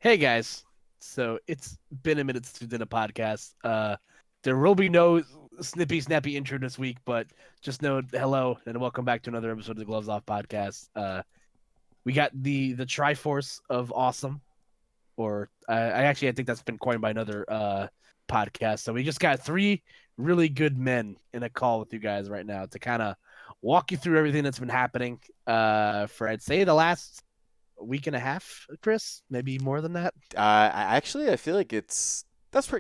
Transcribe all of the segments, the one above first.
Hey guys, so it's been a minute since we did a podcast. There will be no snippy snappy intro this week, but just know hello and welcome back to another episode of the Gloves Off podcast. We got the Triforce of Awesome, or I think that's been coined by another podcast. So we just got three really good men in a call with you guys right now to kind of walk you through everything that's been happening for I'd say the last week and a half, Chris, maybe more than that. I feel like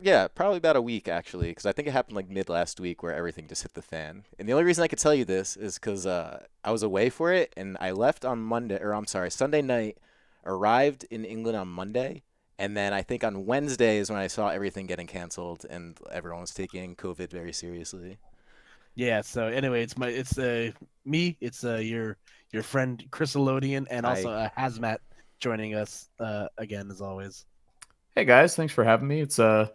yeah, probably about a week actually, because I think it happened like mid last week where everything just hit the fan. And the only reason I could tell you this is because I was away for it and I left on Monday, or I'm sorry, Sunday night, arrived in England on Monday, and then I think on Wednesday is when I saw everything getting canceled and everyone was taking COVID very seriously. Yeah. So anyway, it's me. It's your friend Chris Elodian and also Hi. Hazmat joining us again as always. Hey guys, thanks for having me. It's a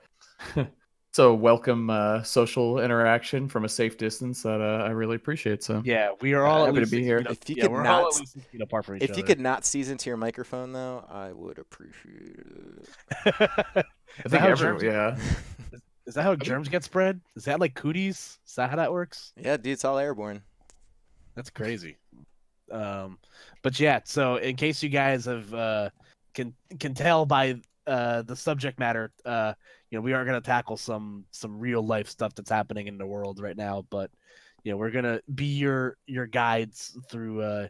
it's a welcome social interaction from a safe distance that I really appreciate. So Yeah, we are all at happy to least be 6 feet here. up. If you Yeah, could we're all at not, least 6 feet apart from each if you other. could not seize into your microphone though, I would appreciate I Is that think how everyone, germs? yeah. Is that how I think germs get spread? Is that like cooties? Is that how that works? Yeah, dude, it's all airborne. That's crazy. Um, but yeah. So in case you guys have can tell by the subject matter, we are gonna tackle some real life stuff that's happening in the world right now. But we're gonna be your guides through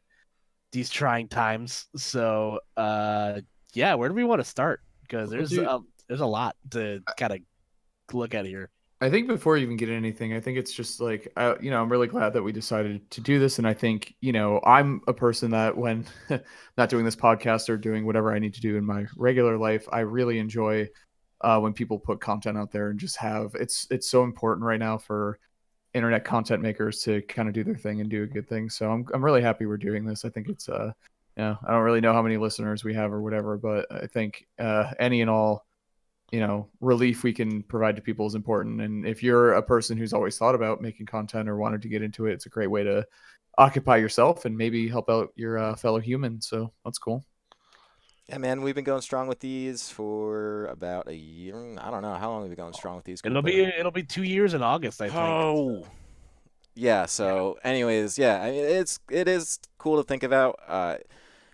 these trying times. So yeah, where do we want to start? Because Well, dude, there's a lot to kind of look at here. I think before you even get anything, I think it's just like I'm really glad that we decided to do this, and I think I'm a person that when not doing this podcast or doing whatever I need to do in my regular life, I really enjoy when people put content out there and just have it's so important right now for internet content makers to kind of do their thing and do a good thing. So I'm really happy we're doing this. I think it's I don't really know how many listeners we have or whatever, but I think any and all relief we can provide to people is important. And if you're a person who's always thought about making content or wanted to get into it, it's a great way to occupy yourself and maybe help out your fellow human. So that's cool. Yeah, man, we've been going strong with these for about a year. I don't know how long we've been going strong with these group of. It'll be 2 years in August, I think. Oh, yeah. Yeah. So, anyways, yeah, I mean, it is cool to think about.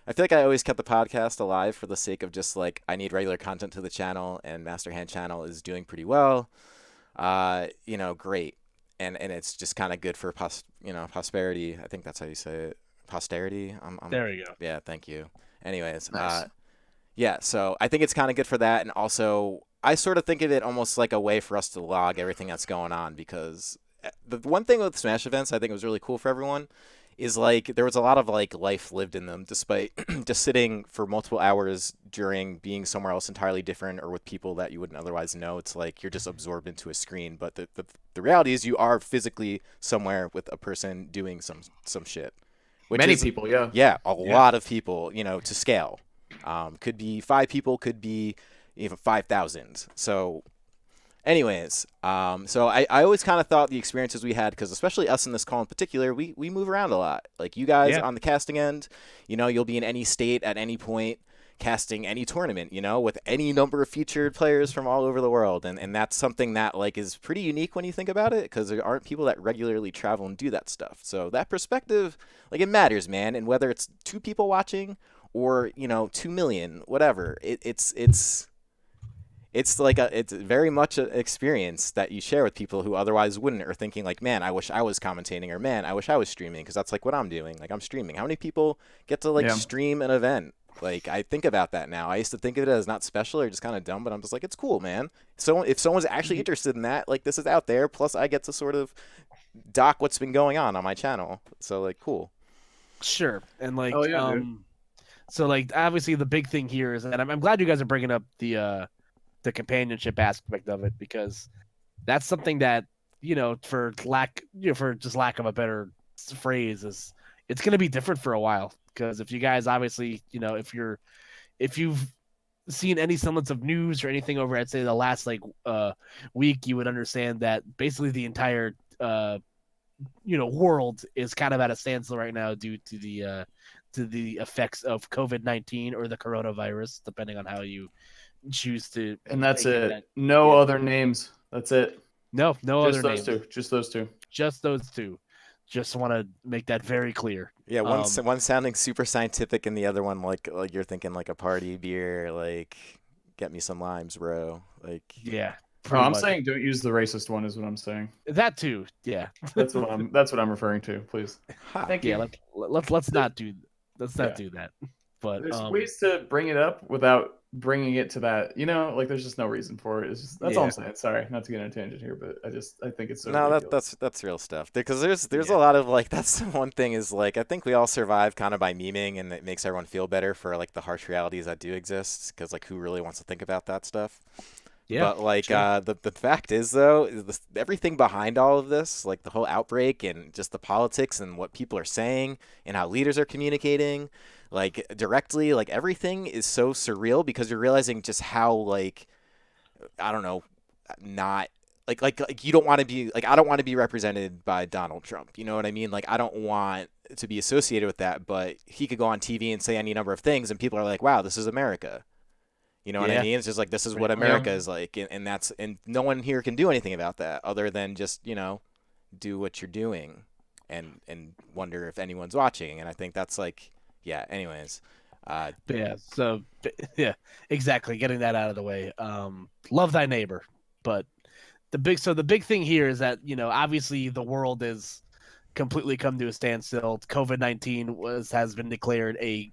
I feel like I always kept the podcast alive for the sake of just like I need regular content to the channel, and Master Hand channel is doing pretty well. Great, and it's just kind of good for prosperity. I think that's how you say it. Posterity. There you go. Yeah, thank you. Anyways, Nice. yeah, so I think it's kind of good for that, and also I sort of think of it almost like a way for us to log everything that's going on because the one thing with Smash events I think was really cool for everyone is like there was a lot of like life lived in them despite just sitting for multiple hours during being somewhere else entirely different or with people that you wouldn't otherwise know. It's like you're just absorbed into a screen, but the reality is you are physically somewhere with a person doing some shit, which Many is people, yeah. yeah, a Yeah. lot of people, to scale. Could be 5 people, could be even 5,000. So, anyways, so I always kind of thought the experiences we had, because especially us in this call in particular, we move around a lot. Like you guys Yeah. on the casting end, you'll be in any state at any point casting any tournament, with any number of featured players from all over the world. And that's something that like is pretty unique when you think about it, because there aren't people that regularly travel and do that stuff. So that perspective, like it matters, man. And whether it's 2 people watching or 2 million, whatever, it's like it's very much an experience that you share with people who otherwise wouldn't, or thinking like, man, I wish I was commentating, or man, I wish I was streaming, because that's like what I'm doing. Like I'm streaming. How many people get to like Yeah. stream an event? Like I think about that now. I used to think of it as not special or just kind of dumb, but I'm just like, it's cool, man. So if someone's actually interested in that, like this is out there. Plus, I get to sort of doc what's been going on my channel. So like, cool. Sure. And Oh like yeah, dude. so like obviously the big thing here is, and I'm glad you guys are bringing up the companionship aspect of it, because that's something that for just lack of a better phrase, is it's going to be different for a while. Because if you guys obviously if you've seen any semblance of news or anything over, I'd say the last week, you would understand that basically the entire world is kind of at a standstill right now due to to the effects of COVID-19 or the coronavirus, depending on how you choose to. And that's give it. that. No Yeah. other names. That's it. No Just other those names. two. Just those two. Just those two. Just want to make that very clear. Yeah, one sounding super scientific and the other one like you're thinking like a party beer, like get me some limes, bro. Like Yeah, Oh, pretty I'm much. saying don't use the racist one. Is what I'm saying. That too. Yeah. That's what I'm referring to. Please. ha. Thank Yeah. you. Let's not do Yeah. that. But There's ways to bring it up without bringing it to that. Like there's just no reason for it. It's just that's all I'm saying. Sorry, not to get on a tangent here, but I think it's so No, ridiculous. that's real stuff. Because there's Yeah. a lot of like that's the one thing is like I think we all survive kind of by memeing and it makes everyone feel better for like the harsh realities that do exist. Because like who really wants to think about that stuff? Yeah. But like sure. the fact is though is everything behind all of this, like the whole outbreak and just the politics and what people are saying and how leaders are communicating, like directly, like everything is so surreal because you're realizing just how like I don't know, not like you don't want to be like I don't want to be represented by Donald Trump. You know what I mean? Like I don't want to be associated with that, but he could go on TV and say any number of things and people are like, "Wow, this is America." You know what I Yeah. mean? It's just like this is what Pretty much. America is like, and that's and no one here can do anything about that other than just do what you're doing, and wonder if anyone's watching. And I think that's like, yeah. Anyways, But yeah. So yeah, exactly. Getting that out of the way. Love thy neighbor, but the big thing here is that obviously the world is completely come to a standstill. COVID-19 has been declared a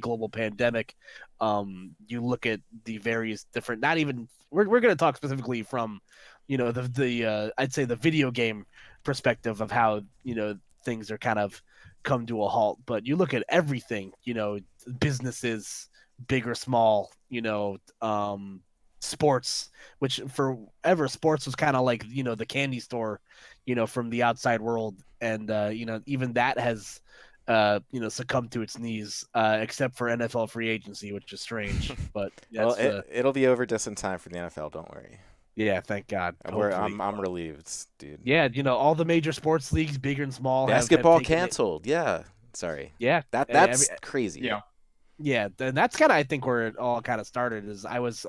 global pandemic. You look at the various different. Not even we're going to talk specifically from the I'd say the video game perspective of how things are kind of come to a halt. But you look at everything. Businesses, big or small. Sports, which forever sports was kind of like the candy store from the outside world, and even that has succumbed to its knees, except for NFL free agency, which is strange. But well, that's it'll be over just in time for the NFL. Don't worry. yeah, thank God. Hopefully. I'm relieved, dude. Yeah, all the major sports leagues, big and small, have Basketball taken it. canceled. Yeah. Sorry. Yeah, That's crazy. Yeah. yeah, and that's kind of I think where it all kind of started. Is I was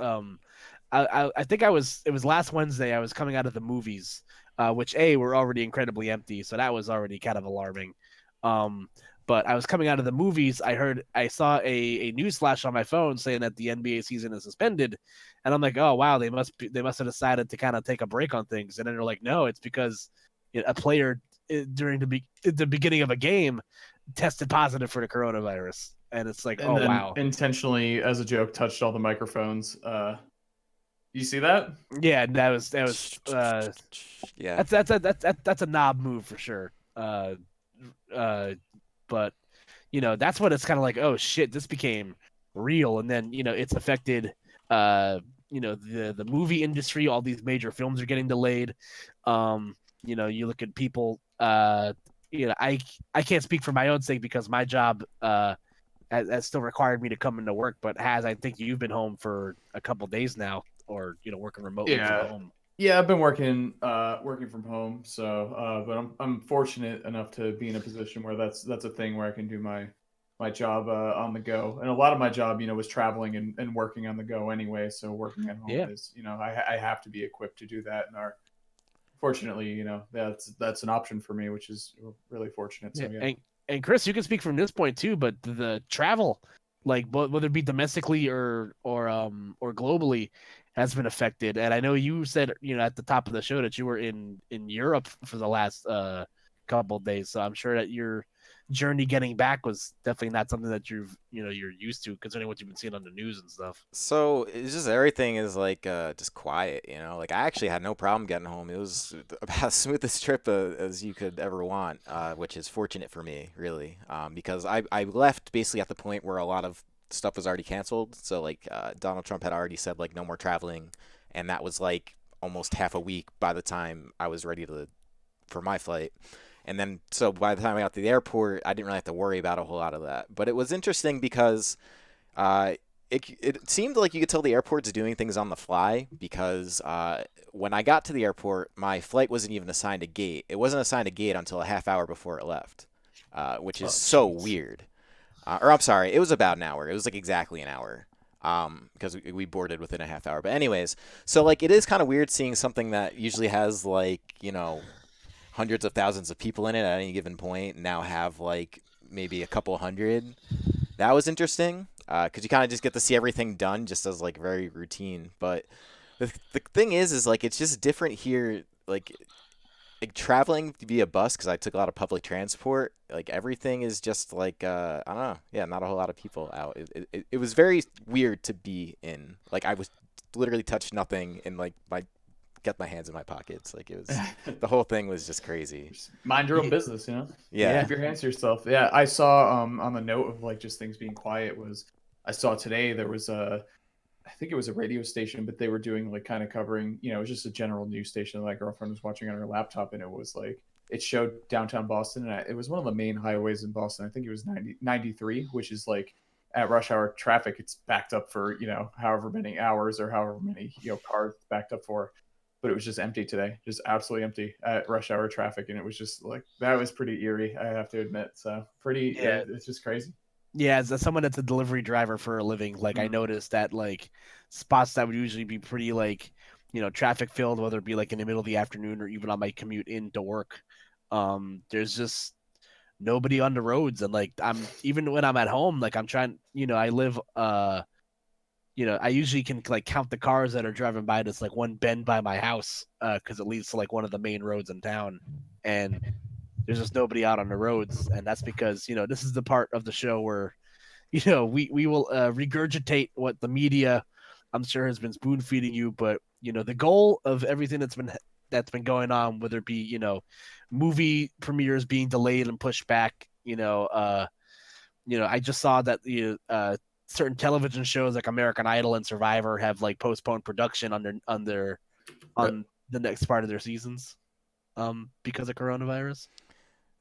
I think it was last Wednesday. I was coming out of the movies, which were already incredibly empty, so that was already kind of alarming. But I was coming out of the movies. I saw a news flash on my phone saying that the NBA season is suspended, and I'm like, oh wow, they must have decided to kind of take a break on things. And then they're like, no, it's because a player during the beginning of a game tested positive for the coronavirus, and it's like, And oh then wow, intentionally, as a joke, touched all the microphones. You see that? yeah, that was Yeah. that's a knob move for sure. But that's what it's kind of like. Oh shit, this became real, and then it's affected. The movie industry. All these major films are getting delayed. You look at people. I can't speak for my own sake because my job has still required me to come into work, but I think you've been home for a couple days now, or working remotely from home. Yeah, I've been working from home, so but I'm fortunate enough to be in a position where that's a thing where I can do my job on the go. And a lot of my job, was traveling and working on the go anyway. So working at home is, I have to be equipped to do that. And fortunately, that's an option for me, which is really fortunate. So yeah. And Chris, you can speak from this point too, but the travel, like whether it be domestically or globally, has been affected. And I know you said at the top of the show that you were in Europe for the last couple of days. So I'm sure that your journey getting back was definitely not something that you're used to, considering what you've been seeing on the news and stuff. So it's just everything is like just quiet, Like I actually had no problem getting home. It was about the smoothest trip as you could ever want, which is fortunate for me, really, because I left basically at the point where a lot of stuff was already canceled. So like Donald Trump had already said like no more traveling, and that was like almost half a week by the time I was ready for my flight. And then, so by the time I got to the airport, I didn't really have to worry about a whole lot of that. But it was interesting because it seemed like you could tell the airport's doing things on the fly because when I got to the airport, my flight wasn't even assigned a gate. It wasn't assigned a gate until a half hour before it left, which is so weird. Or I'm sorry, it was about an hour. It was like exactly an hour. Because we boarded within a half hour. But anyways, so like it is kind of weird seeing something that usually has like, hundreds of thousands of people in it at any given point now have like maybe a couple hundred. That was interesting because you kind of just get to see everything done just as like very routine. But the thing is like it's just different here. Like traveling via bus because I took a lot of public transport. Like everything is just like I don't know. Yeah, not a whole lot of people out. It was very weird to be in. Like I was literally touched nothing and like my get my hands in my pockets. Like it was the whole thing was just crazy. Just mind your own business, you know. Yeah. Keep your hands to yourself. Yeah, I saw on the note of like just things being quiet was I saw today there was a I think it was a radio station, but they were doing like kind of covering, it was just a general news station that my girlfriend was watching on her laptop, and it was like it showed downtown Boston, and it was one of the main highways in Boston. I think it was 93, which is like at rush hour traffic, it's backed up for however many hours or however many cars backed up for. But it was just empty today, just absolutely empty at rush hour traffic, and it was just like that was pretty eerie, I have to admit. So Yeah. it's just crazy. Yeah, as someone that's a delivery driver for a living, like I noticed that like spots that would usually be pretty like, traffic filled, whether it be like in the middle of the afternoon or even on my commute into work, there's just nobody on the roads. And like I'm even when I'm at home, like I'm trying, I live I usually can like count the cars that are driving by this like one bend by my house, because it leads to like one of the main roads in town, and there's just nobody out on the roads. And that's because this is the part of the show where we will regurgitate what the media, I'm sure, has been spoon feeding you. But the goal of everything that's been going on, whether it be movie premieres being delayed and pushed back, I just saw that certain television shows like American Idol and Survivor have like postponed production on the next part of their seasons, because of coronavirus.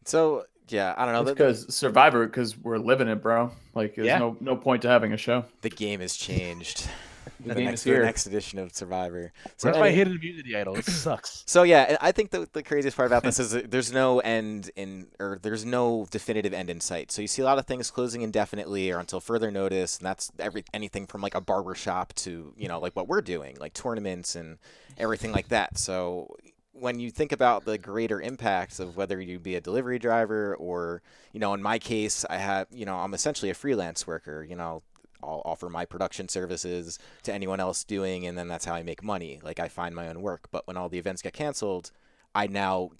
So yeah, I don't know. It's because Survivor, because we're living it, bro. Like, there's Yeah. no point to having a show. The game has changed. The the game next is here. the next edition of Survivor. So Where's my hidden immunity idol? It sucks. So yeah, I think the craziest part about this is that there's no end in, or there's no definitive end in sight. So you see a lot of things closing indefinitely or until further notice, and that's anything from like a barber shop to like what we're doing, like tournaments and everything like that. So when you think about the greater impacts of whether you be a delivery driver or in my case, I have I'm essentially a freelance worker. I'll offer my production services to anyone else doing, and then that's how I make money. Like I find my own work. But when all the events get canceled, I now,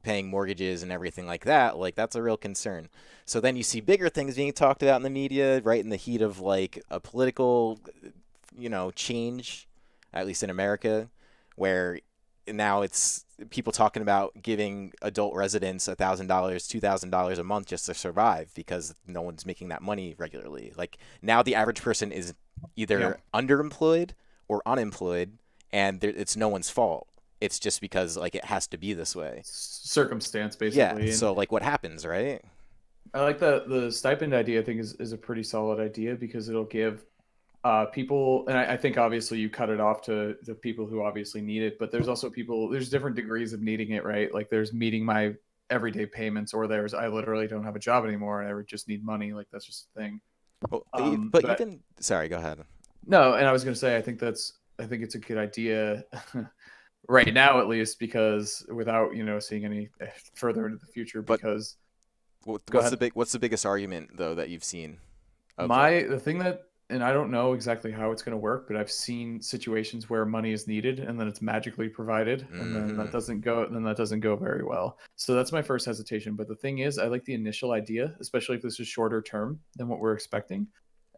paying mortgages and everything like that, like that's a real concern. So then you see bigger things being talked about in the media, right in the heat of like a political, change, at least in America, where now it's people talking about giving adult residents $1,000, $2,000 a month just to survive because no one's making that money regularly. Like now, the average person is either underemployed or unemployed, and it's no one's fault. It's just because like it has to be this way. Circumstance, basically. Yeah. So like, what happens, right? I like the stipend idea. I think is a pretty solid idea because it'll give people, and I think obviously you cut it off to the people who obviously need it, but there's also there's different degrees of needing it, right? Like there's meeting my everyday payments, or there's I literally don't have a job anymore and I would just need money. Like that's just a thing. Well, But even sorry, go ahead. no, and I was gonna say I think it's a good idea right now, at least, because without seeing any further into the future. Because what's the biggest argument though that you've seen? The thing that, and I don't know exactly how it's going to work, but I've seen situations where money is needed and then it's magically provided, and then that doesn't go very well. So that's my first hesitation. But the thing is, I like the initial idea, especially if this is shorter term than what we're expecting.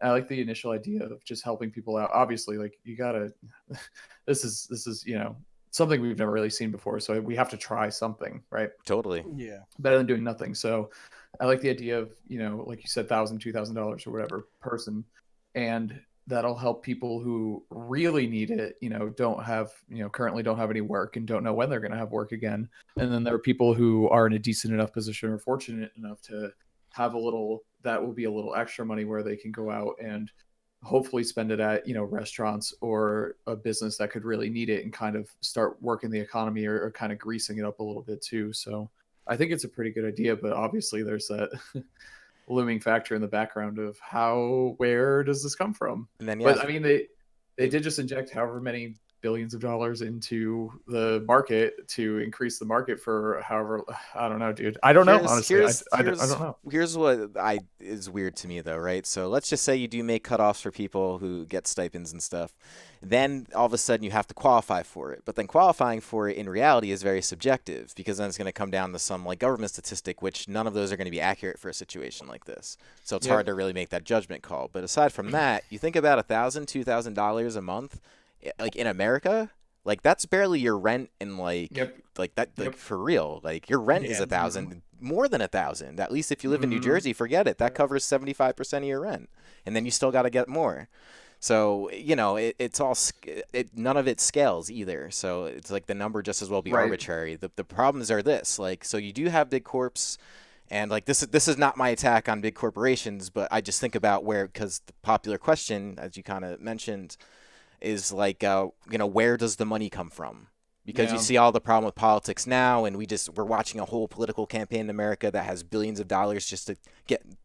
I like the initial idea of just helping people out. Obviously, like you gotta, this is something we've never really seen before, so we have to try something, right? Totally. Yeah. Better than doing nothing. So I like the idea of like you said, $1,000, $2,000 or whatever person, and that'll help people who really need it, don't have currently don't have any work and don't know when they're going to have work again. And then there are people who are in a decent enough position or fortunate enough to have that will be a little extra money where they can go out and hopefully spend it at restaurants or a business that could really need it and kind of start working the economy, or kind of greasing it up a little bit too. So I think it's a pretty good idea, but obviously there's that looming factor in the background of where does this come from? And then But I mean, they did just inject however many billions of dollars into the market to increase the market for however, I don't know, dude. I don't know, honestly. I don't know. Here's what is weird to me though, right? So let's just say you do make cutoffs for people who get stipends and stuff. Then all of a sudden you have to qualify for it. But then qualifying for it in reality is very subjective, because then it's going to come down to some like government statistic, which none of those are going to be accurate for a situation like this. So it's hard to really make that judgment call. But aside from that, you think about $1,000, $2,000 a month, like in America, like that's barely your rent in like that, like for real. Like your rent is 1,000, more than 1,000. At least if you live in New Jersey, forget it. That covers 75% of your rent, and then you still got to get more. So, you know, it's all none of it scales either. So it's like the number just as well be arbitrary. The problems are this, like, so you do have big corps, and like this is not my attack on big corporations, but I just think about because the popular question, as you kind of mentioned, is like, you know, where does the money come from? Because you see all the problem with politics now, and we're watching a whole political campaign in America that has billions of dollars just to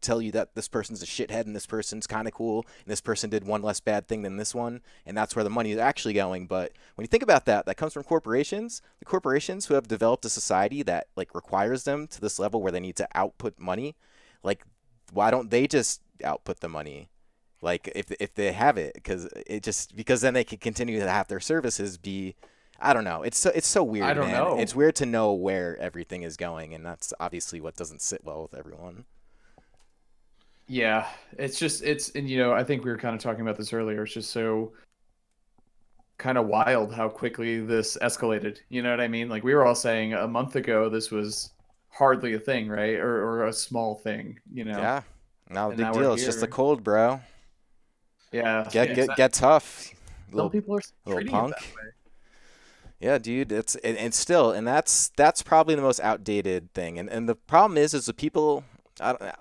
tell you that this person's a shithead and this person's kind of cool and this person did one less bad thing than this one, and that's where the money is actually going. But when you think about that comes from corporations. The corporations who have developed a society that like requires them to this level where they need to output money, like why don't they just output the money? Like if they have it, because then they can continue to have their services be. I don't know. It's so weird, I don't know. It's weird to know where everything is going, and that's obviously what doesn't sit well with everyone. Yeah, and you know, I think we were kind of talking about this earlier. It's just so kind of wild how quickly this escalated. You know what I mean? Like we were all saying a month ago, this was hardly a thing, right? Or a small thing, you know? Yeah. Not a big now deal. It's just a cold, bro. Yeah. Get tough. Some people are treating punk. it that way. Yeah, dude, it's still, and that's probably the most outdated thing. And the problem is the people,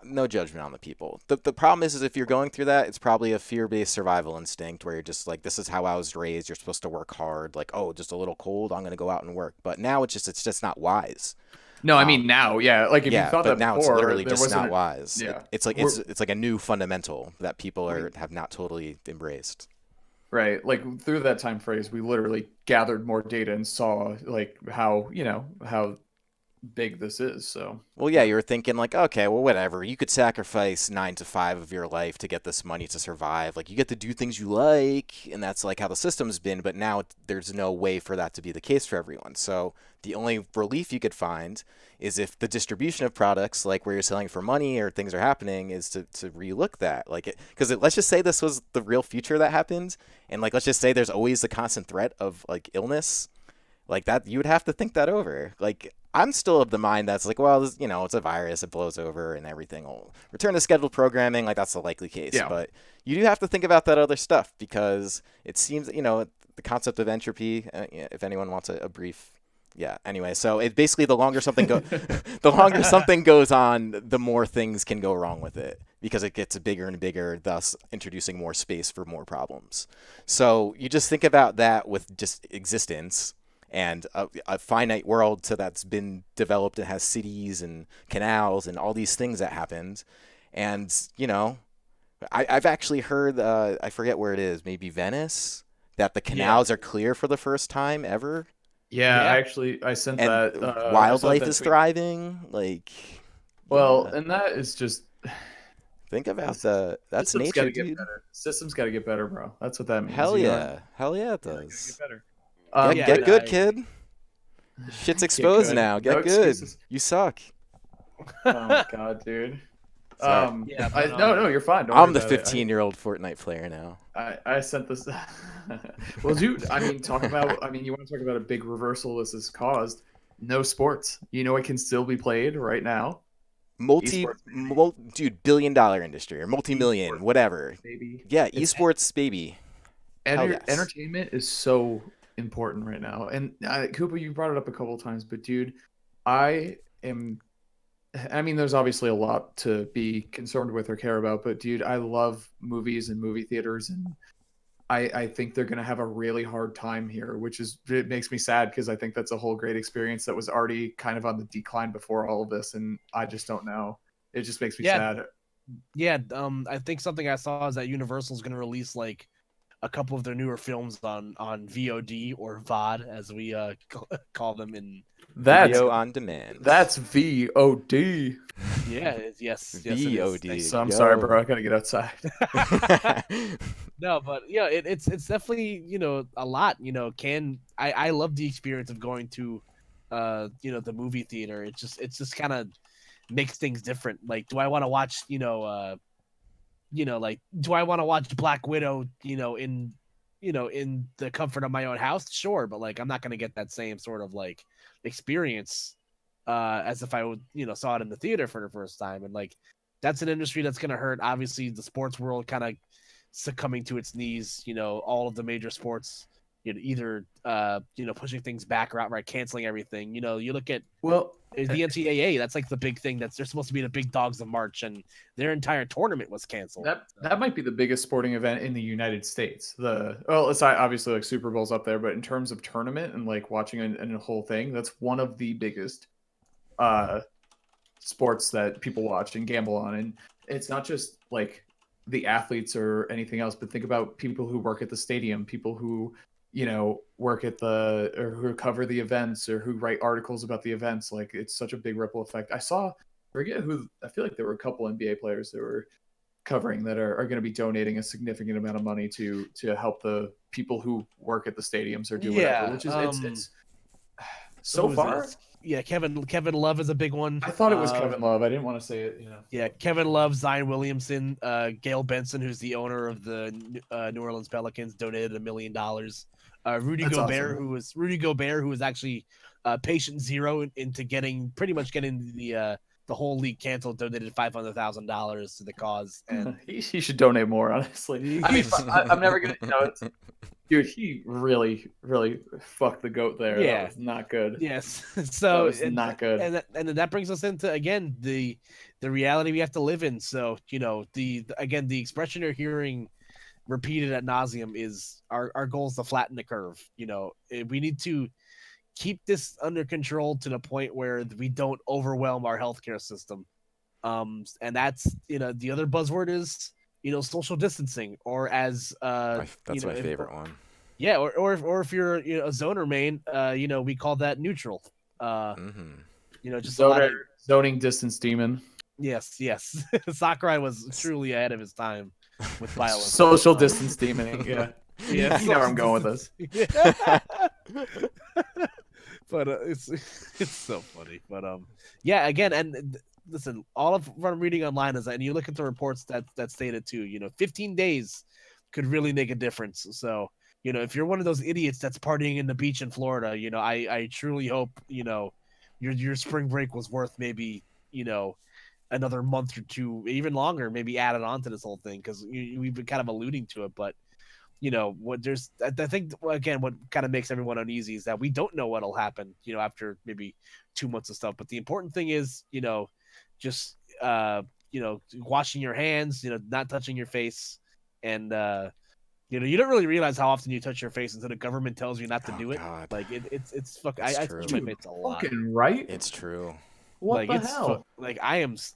no judgment on the people. The problem is if you're going through that, it's probably a fear-based survival instinct where you're just like, this is how I was raised. You're supposed to work hard. Like, oh, just a little cold, I'm going to go out and work. But now it's just not wise. No, I mean now, yeah. Like if you thought that now before, it's literally just not wise. Yeah. It's like a new fundamental that people have not totally embraced. Right. Like through that time phrase, we literally gathered more data and saw like how big this is. So well, yeah, you were thinking like, okay, well, whatever. You could sacrifice 9 to 5 of your life to get this money to survive. Like you get to do things you like, and that's like how the system's been. But now there's no way for that to be the case for everyone. So the only relief you could find is if the distribution of products, like where you're selling for money or things are happening, is to relook that. Like because let's just say this was the real future that happened, and like let's just say there's always the constant threat of like illness, like that. You would have to think that over. Like I'm still of the mind that's like, well, this, it's a virus, it blows over, and everything will return to scheduled programming. Like that's the likely case. Yeah. But you do have to think about that other stuff, because it seems the concept of entropy. If anyone wants a brief. Yeah. Anyway, so it basically the longer something goes on, the more things can go wrong with it, because it gets bigger and bigger, thus introducing more space for more problems. So you just think about that with just existence and a finite world that's been developed and has cities and canals and all these things that happened. And I've actually heard I forget where it is, maybe Venice, that the canals are clear for the first time ever. Yeah. I sent And that. wildlife is thriving. Like, and that is just. Think about that's Systems nature, gotta get dude. better. Systems got to get better, bro. That's what that means. Hell know? yeah, it does. Get better. Get good, kid. Shit's exposed now. Get good. Excuses. You suck. Oh my god, dude. Sorry. No, you're fine. Don't I'm the worry about it. 15-year-old Fortnite player now. I sent this. Well, dude, I mean, you want to talk about a big reversal this has caused? No sports. It can still be played right now. Dude, billion-dollar industry or multi-million, whatever. Baby. Yeah, esports, baby. Yes. Entertainment is so important right now. And Koopa, you brought it up a couple of times, but dude, there's obviously a lot to be concerned with or care about, but dude, I love movies and movie theaters, and I think they're going to have a really hard time here, it makes me sad, because I think that's a whole great experience that was already kind of on the decline before all of this, and I just don't know. It just makes me sad. Yeah, I think something I saw is that Universal's going to release like a couple of their newer films on VOD or VOD as we call them in That's Video America. on demand. that's VOD. Yeah, yes, it is. VOD. So I'm sorry, Yo. bro. I gotta get outside. No, but yeah, it's definitely a lot. Can I love the experience of going to the movie theater. It's just kind of makes things different. Like, do I want to watch like, do I want to watch Black Widow in the comfort of my own house? Sure, but like I'm not gonna get that same sort of like experience as if I would saw it in the theater for the first time. And like that's an industry that's gonna hurt. Obviously, the sports world kind of succumbing to its knees. All of the major sports, either pushing things back or outright canceling everything. You look at Well, the NCAA. That's like the big thing. They're supposed to be the big dogs of March, and their entire tournament was canceled. that might be the biggest sporting event in the United States. It's obviously like Super Bowl's up there, but in terms of tournament and like watching a whole thing, that's one of the biggest uh sports that people watch and gamble on. And it's not just like the athletes or anything else, but think about people who work at the stadium, people who work at the or who cover the events or who write articles about the events. Like it's such a big ripple effect. I forget who, I feel like there were a couple NBA players that were covering that are going to be donating a significant amount of money to help the people who work at the stadiums or do whatever, Yeah. which is it's so Who is far. it? Yeah, Kevin Love is a big one. I thought it was Kevin Love. I didn't want to say it. Yeah, Kevin Love, Zion Williamson, Gail Benson, who's the owner of the New Orleans Pelicans, donated $1 million. Rudy That's Gobert, awesome. who was actually patient zero into pretty much getting the whole league canceled, donated $500,000 to the cause. And He should donate more, honestly. I mean, I'm never gonna. Dude, he really, really fucked the goat there. yeah, That was not good. yes. That So was not good. and that brings us into again the reality we have to live in. So the expression you're hearing repeated ad nauseum is our goal is to flatten the curve. We need to keep this under control to the point where we don't overwhelm our healthcare system. And that's the other buzzword is social distancing, or as That's my favorite one. yeah, or if you're a zoner main, we call that neutral. Mm-hmm. Just a lot of Zoning distance demon. yes. Sakurai was truly ahead of his time with violence. Social distance demoning. Yeah. Yeah, You know where I'm going with this. Yeah. But it's so funny. But yeah, again, and listen, all of what I'm reading online is that, and you look at the reports that stated too. 15 days could really make a difference. So if you're one of those idiots that's partying in the beach in Florida, I truly hope your spring break was worth maybe another month or two, even longer, maybe added on to this whole thing, because we've been kind of alluding to it. But what there's I think again what kind of makes everyone uneasy is that we don't know what'll happen after maybe 2 months of stuff. But the important thing is just washing your hands, not touching your face. And you don't really realize how often you touch your face until the government tells you not to do it. God. Like it's fuck. It's I true. touch my face a lot. Fucking right. It's true. What Like the hell? like I am so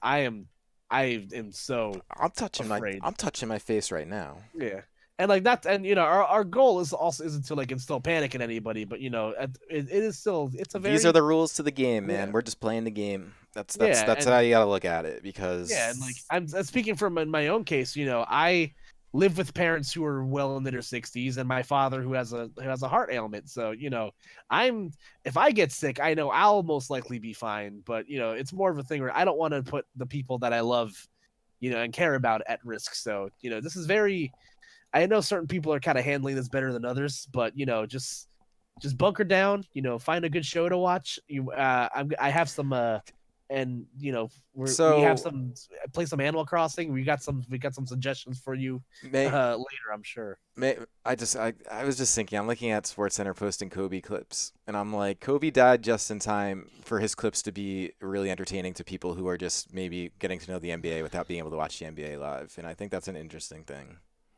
I'm touching afraid. my face right now. Yeah. And like that, and our goal isn't to like instill panic in anybody, but it is still, it's a very, These are the rules to the game, man. Yeah. We're just playing the game. That's Yeah, and how you gotta look at it, because yeah, and like I'm speaking from in my own case. I live with parents who are well into their 60s, and my father who has a heart ailment. So if I get sick, I know I'll most likely be fine. But it's more of a thing where I don't want to put the people that I love, and care about at risk. So this is very. I know certain people are kind of handling this better than others, but just bunker down. Find a good show to watch. I have some and we have some play some Animal Crossing. We got some suggestions for you later, I'm sure. I was just thinking. I'm looking at SportsCenter posting Kobe clips, and I'm like, Kobe died just in time for his clips to be really entertaining to people who are just maybe getting to know the NBA without being able to watch the NBA live, and I think that's an interesting thing.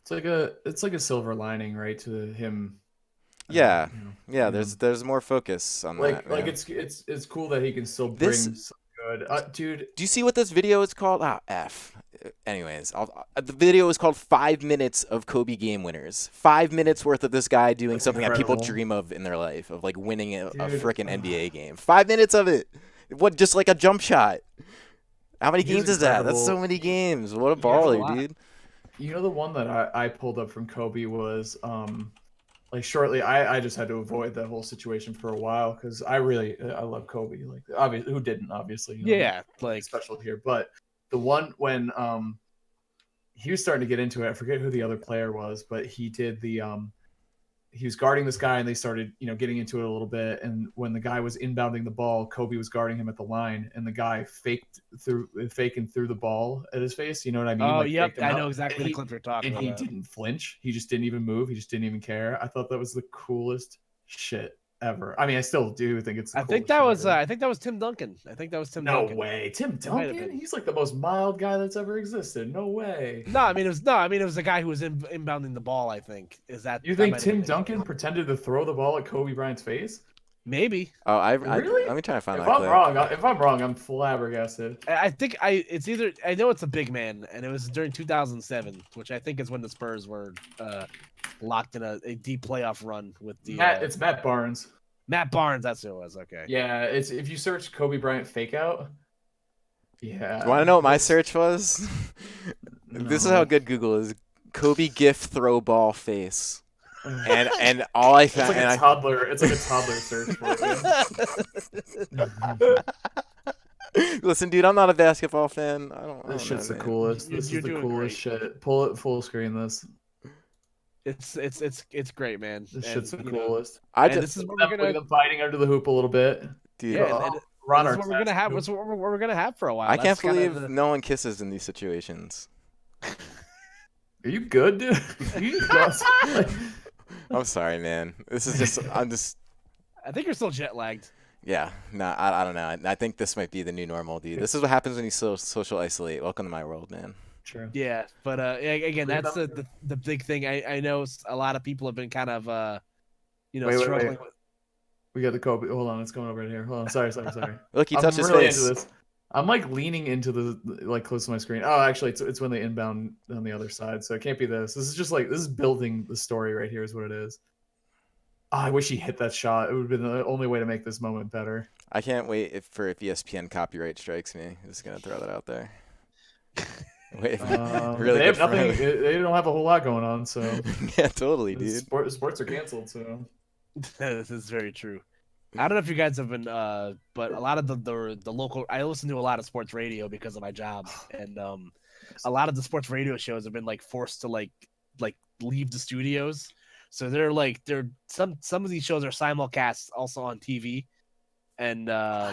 It's like a silver lining, right, to him. Yeah. There's more focus on that. Like Man. it's cool that he can still bring some good. Dude, Do you see what this video is called? Ah, F. Anyways, the video is called 5 minutes of Kobe game winners. 5 minutes worth of this guy doing That's something that people incredible. dream of in their life, of like winning a Dude, freaking NBA game. 5 minutes of it. What, just like a jump shot. How many He's games is that? That's so incredible. many games. What a You know, baller, dude. you know the one that I pulled up from Kobe was like shortly I just had to avoid that whole situation for a while because I love Kobe. Like obviously who didn't, obviously, you know, Yeah, like special here. But the one when he was starting to get into it, I forget who the other player was, but he did the he was guarding this guy and they started, you know, getting into it a little bit. And when the guy was inbounding the ball, Kobe was guarding him at the line and the guy faking through the ball at his face. You know what I mean? oh Like, yep, faked him I out. know exactly And the clip you're talking he about. didn't flinch. He just didn't even move. He just didn't even care. I thought that was the coolest shit ever. I mean, I still do think it's the I think coolest that shit was ever. I think that was Tim Duncan. I think that was Tim No Duncan. way. Tim It might have Duncan? been. He's like the most mild guy that's ever existed. No way. No, I mean it was the guy who was inbounding the ball. I think is that. You that think might have Tim been it. Duncan pretended to throw the ball at Kobe Bryant's face? Maybe. Oh, Really? let me try to find If that I'm clip. wrong, I'm flabbergasted. I think it's either I know it's a big man, and it was during 2007, which I think is when the Spurs were locked in a deep playoff run with the It's Matt Barnes. Matt Barnes. That's who it was. Okay. Yeah, it's if you search Kobe Bryant fake out. Yeah. You want to know what my it's- search was? This is No. how good Google is. Kobe GIF throw ball face. And all I It's found, like and a I, toddler. It's like a toddler search for you. listen, dude, I'm not a basketball fan. I don't This know, shit's the man. coolest. You're- This you're is the doing coolest shit. Pull it full screen. This It's great, man. this And, shit's the you know, coolest. I and just, this is what Look we're at them gonna. fighting under the hoop a little bit. dude, Yeah, and Ron this is what we're gonna have. Artest. That's what we're gonna have for a while. I That's can't kinda believe the- no one kisses in these situations. Are you good, dude? You just- like- I'm sorry, man. This is just, I'm just, I think you're still jet lagged. yeah, nah, I don't know. I think this might be the new normal, dude. This is what happens when you social isolate. Welcome to my world, man. True. Yeah, but again, Bring it that's up. the big thing. I know a lot of people have been kind of Wait. struggling with. We got the Kobe. Hold on, it's coming over here. Hold on. Sorry. Look, he I'm touched his really face. into this. I'm like leaning into the like close to my screen. Oh, actually, it's when they inbound on the other side, so it can't be this. This is just like this is building the story right here. Is what it is. Oh, I wish he hit that shot. It would have been the only way to make this moment better. I can't wait if ESPN copyright strikes me. I'm just gonna throw that out there. Wait, really they good have for nothing. him. They don't have a whole lot going on, so Yeah, totally, dude. sports are canceled. So This is very true. I don't know if you guys have been, but a lot of the local. I listen to a lot of sports radio because of my job, and a lot of the sports radio shows have been like forced to like leave the studios. So they're some of these shows are simulcast also on TV, and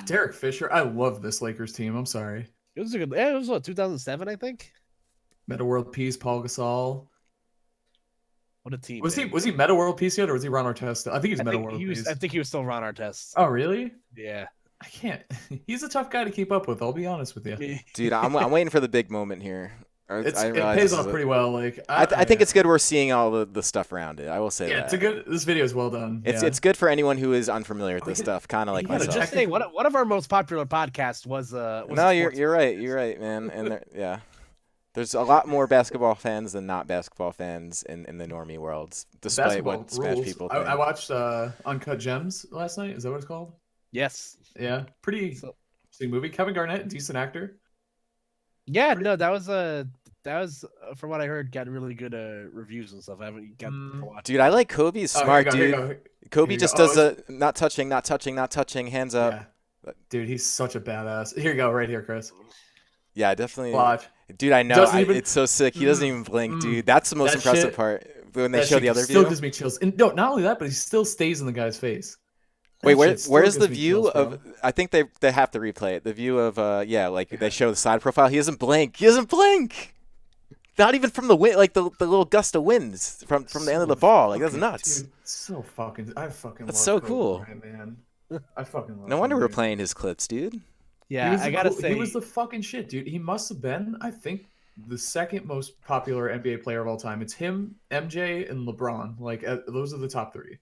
Derek Fisher, I love this Lakers team. I'm sorry. it was a good. Yeah, it was what 2007, I think. Meta World Peace, Paul Gasol. What a team! Was man. he Meta World Peace yet, or was he Ron Artest? I think he's Meta World Peace. I think he was still Ron Artest. Oh, really? Yeah. I can't. He's a tough guy to keep up with. I'll be honest with you. Dude, I'm waiting for the big moment here. It realize pays this off is pretty well. Like I think it's good we're seeing all the stuff around it. I will say Yeah, that. it's a good. This video is well done. It's good for anyone who is unfamiliar with this stuff, kind of like you gotta myself. Just saying, one of our most popular podcasts was No, a you're sports- you're right, man. And yeah, there's a lot more basketball fans than not basketball fans in the normie worlds, despite Basketball what Smash rules. people think. I watched Uncut Gems last night. Is that what it's called? Yes. Yeah, pretty So- interesting movie. Kevin Garnett, decent actor. Yeah, no, that was from what I heard, got really good reviews and stuff. I haven't got Mm. to watch. Dude, I like Kobe. He's Oh, smart, here you dude. go. Kobe Here you just go. does Oh, the not touching, hands up. Yeah. Dude, he's such a badass. Here you go, right here, Chris. Yeah, definitely. Watch. Dude, I know. Doesn't even- It's so sick. He doesn't even blink, dude. That's the most That impressive shit- part. When they That show shit the other still view. gives me chills. And no, not only that, but he still stays in the guy's face. Wait, That shit still where's the gives me view chills, bro. of? I think they have to replay it. The view of they show the side profile. He doesn't blink. He doesn't blink. Not even from the wind, like the little gust of winds from the end of the ball. Like that's Fucking- nuts. Dude, so fucking. I fucking. That's love so Kobe cool. Bryant, man. I fucking. Love No wonder him, we're dude. playing his clips, dude. Yeah, was I the gotta cool- say, he was the fucking shit, dude. He must have been, I think, the second most popular NBA player of all time. It's him, MJ, and LeBron. Like those are the top three.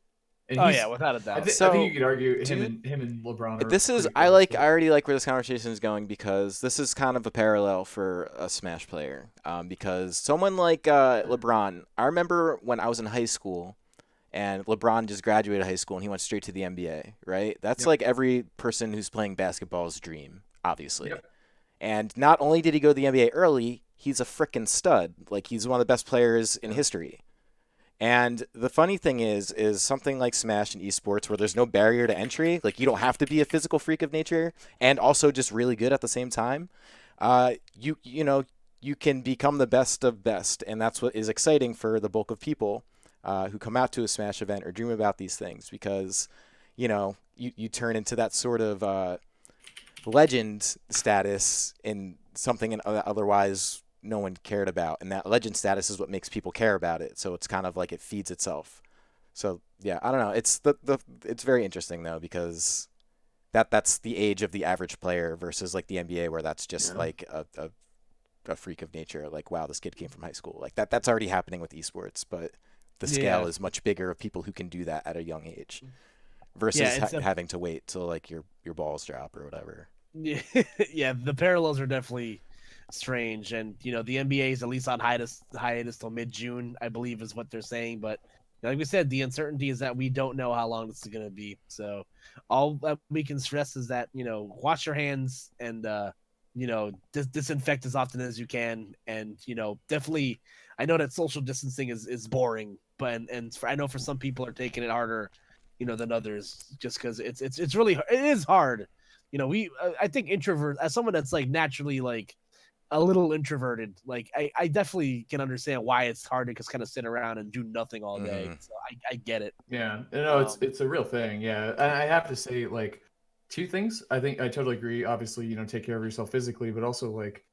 And Oh he's yeah, without a doubt. I So, think you could argue dude, him and LeBron are this is pretty close. I already like where this conversation is going because this is kind of a parallel for a Smash player. Because someone like LeBron, I remember when I was in high school and LeBron just graduated high school and he went straight to the NBA, right? That's Yep. like every person who's playing basketball's dream, obviously. Yep. And not only did he go to the NBA early, he's a freaking stud. Like he's one of the best players in Yeah. history. And the funny thing is something like Smash and esports where there's no barrier to entry. Like you don't have to be a physical freak of nature and also just really good at the same time. You know you can become the best of best, and that's what is exciting for the bulk of people who come out to a Smash event or dream about these things because you turn into that sort of legend status in something otherwise no one cared about, and that legend status is what makes people care about it. So it's kind of like it feeds itself. So yeah, I don't know. It's it's very interesting though because that's the age of the average player versus like the NBA where that's just Yeah. like a freak of nature. Like wow, this kid came from high school. Like that's already happening with esports, but the scale Yeah. is much bigger of people who can do that at a young age Yeah, versus it's having to wait till like your balls drop or whatever. yeah, yeah, the parallels are definitely strange, and the NBA is at least on hiatus till mid-June, I believe, is what they're saying. But like we said, the uncertainty is that we don't know how long this is going to be. So all that we can stress is that wash your hands and disinfect as often as you can, and definitely. I know that social distancing is boring, but I know for some people are taking it harder, than others, just because it's really it is hard. I think introvert as someone that's like naturally like a little introverted, like I definitely can understand why it's hard to just kind of sit around and do nothing all day. Mm-hmm. So I get it. Yeah, no, it's a real thing. Yeah, and I have to say, like, two things. I think I totally agree. Obviously, take care of yourself physically, but also like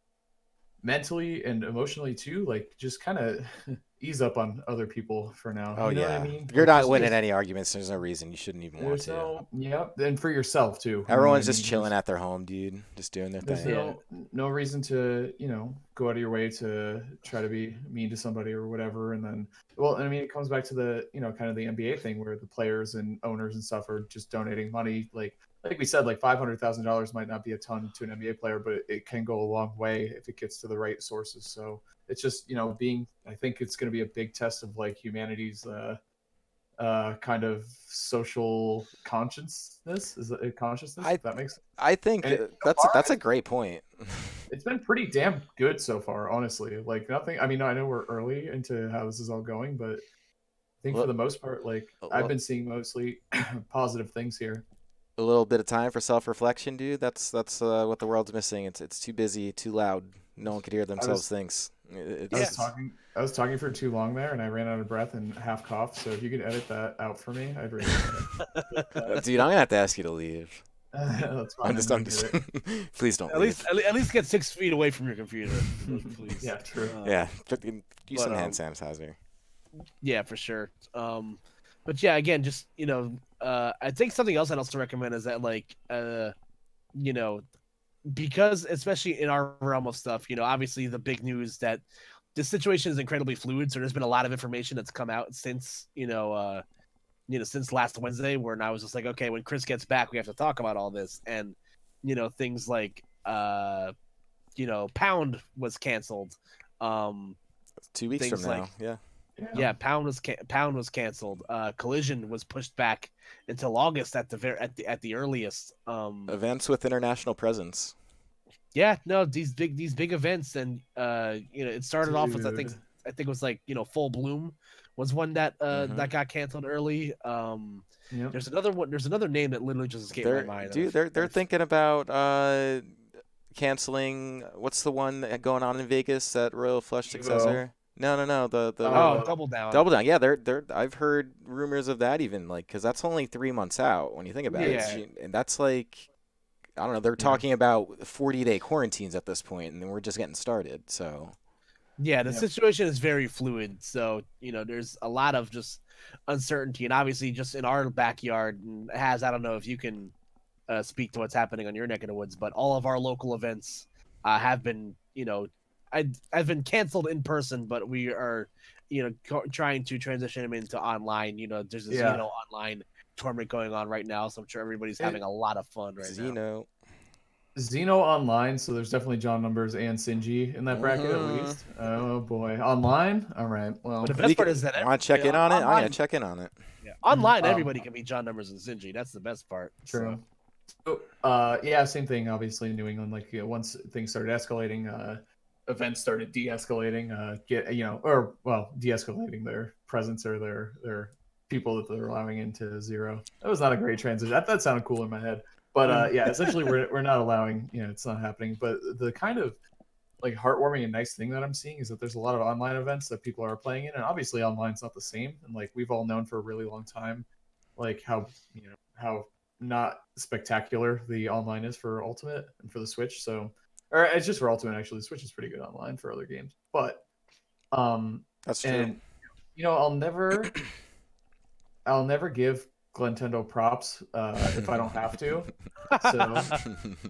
mentally and emotionally too. Like, just kind of ease up on other people for now. Oh You know what I yeah, mean? you're Like, not just winning any arguments. There's no reason you shouldn't even want there's to. no, yeah, and for yourself too. You know what I Everyone's just mean? chilling at their home, dude, just doing their There's thing. Yeah. no reason to go out of your way to try to be mean to somebody or whatever. And then, well, I mean, it comes back to the kind of the NBA thing where the players and owners and stuff are just donating money. Like we said, like $500,000 might not be a ton to an NBA player, but it can go a long way if it gets to the right sources. So it's just being. I think it's going to be a big test of like humanity's kind of social consciousness. Is it consciousness? I If that makes sense. I think And so that's far, that's a great point. it's been pretty damn good so far, honestly. Like nothing. I mean, I know we're early into how this is all going, but I think for Look, the most part, like I've been seeing mostly positive things here. a little bit of time for self-reflection, dude. That's what the world's missing. It's too busy, too loud. No one could hear I themselves was things. I was Yeah. talking I was talking for too long there, and I ran out of breath and half coughed. So if you could edit that out for me, I'd really Dude, I'm gonna have to ask you to leave. that's fine. I'm just, gonna I'm do just. it. Please don't At leave. least at least get 6 feet away from your computer, please. Yeah, true. Yeah, use some but, hand sanitizer. Yeah, for sure. But yeah, again, just I think something else I'd also recommend is that like you know, because especially in our realm of stuff, obviously the big news that this situation is incredibly fluid. So there's been a lot of information that's come out since since last Wednesday, where I was just like, okay, when Chris gets back, we have to talk about all this, and things like Pound was canceled. 2 weeks things from now, like yeah. Yeah, Pound was canceled. Collision was pushed back until August at the earliest. Events with international presence. Yeah, no, these big events, and it started off with Dude. I think it was like Full Bloom was one that that got canceled early. Yep. There's another one. There's another name that literally just escaped my mind. They're thinking about canceling. What's the one going on in Vegas? That Royal Flush successor? No. The Double Down. Double Down. Yeah, they're. I've heard rumors of that even because that's only 3 months out when you think about Yeah. it, and that's like. I don't know. They're talking about 40-day quarantines at this point, and then we're just getting started. So, Yeah, the Yep. situation is very fluid. So, there's a lot of just uncertainty. And obviously, just in our backyard, and I don't know if you can speak to what's happening on your neck of the woods, but all of our local events have been, I've been canceled in person, but we are, trying to transition him into online. There's a Xeno online tournament going on right now, so I'm sure everybody's having a lot of fun right now. Xeno online, so there's definitely John Numbers and Sinji in that bracket at least. Oh boy, online. All right. Well, but the best part is that want to check in on it. I'm gonna check in on it. Yeah, online everybody can be John Numbers and Sinji. That's the best part. True. So, same thing. Obviously, in New England, like once things started escalating, events started de-escalating. De-escalating their presence or their people that they're allowing into zero. That was not a great transition. That sounded cool in my head. But essentially we're not allowing, it's not happening. But the kind of like heartwarming and nice thing that I'm seeing is that there's a lot of online events that people are playing in, and obviously online's not the same. And like we've all known for a really long time, like how not spectacular the online is for Ultimate and for the Switch. So, or it's just for Ultimate actually. The Switch is pretty good online for other games, but that's true. And I'll never give Glintendo props if I don't have to. So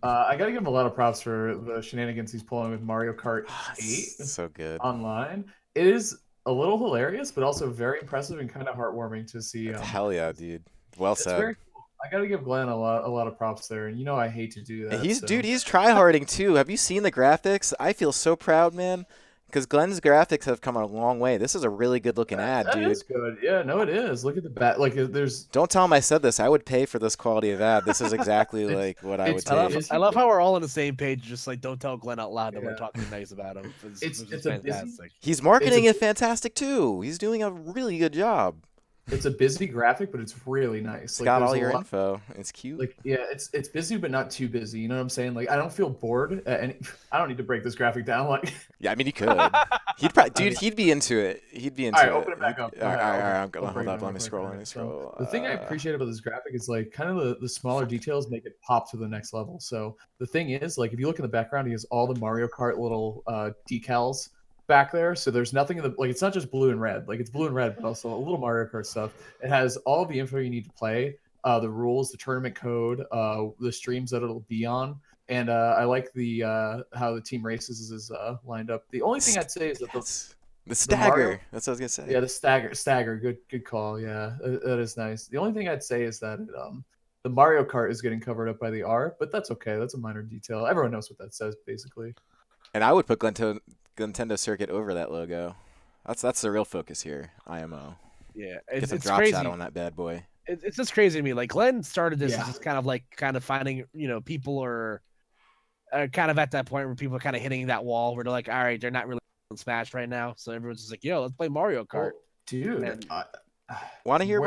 I got to give him a lot of props for the shenanigans he's pulling with Mario Kart 8. So good Online. It is a little hilarious, but also very impressive and kind of heartwarming to see. Hell yeah, dude. Well said. Very cool. I got to give Glenn a lot of props there, and I hate to do that. He's tryharding too. Have you seen the graphics? I feel so proud, man. Because Glenn's graphics have come a long way. This is a really good-looking ad, dude. That is good. Yeah, no, it is. Look at the back. Like, there's. Don't tell him I said this. I would pay for this quality of ad. This is exactly like what I would pay. I love how we're all on the same page. Just like, don't tell Glenn out loud that we're talking nice about him. It's fantastic. He's marketing it fantastic too. He's doing a really good job. It's a busy graphic, but it's really nice. It's got all your info. It's cute. Like, yeah, it's busy, but not too busy. You know what I'm saying? Like, I don't feel bored. And I don't need to break this graphic down. Like, yeah, I mean, you could. He'd probably, he'd be into it. He'd be into it. All right, open it back up. All right. I'm going. Hold up. Let me scroll. The thing I appreciate about this graphic is like kind of the smaller details make it pop to the next level. So the thing is, like, if you look in the background, he has all the Mario Kart little decals back there, so there's nothing in the it's not just blue and red, like it's blue and red, but also a little Mario Kart stuff. It has all the info you need to play, the rules, the tournament code, the streams that it'll be on, and I like the how the team races is lined up. The only thing I'd say is that the stagger. That's what I was gonna say. Yeah, the stagger. Good call. Yeah, that is nice. The only thing I'd say is that the Mario Kart is getting covered up by the R, but that's okay. That's a minor detail. Everyone knows what that says, basically. And I would put Nintendo Circuit over that logo. That's the real focus here. IMO. Yeah, it's drop crazy. shadow on that bad boy. It's just crazy to me. Like Glenn started this as just kind of finding people are kind of at that point where people are kind of hitting that wall where they're like, all right, they're not really on Smash right now, so everyone's just like, yo, let's play Mario Kart. Dude, want to hear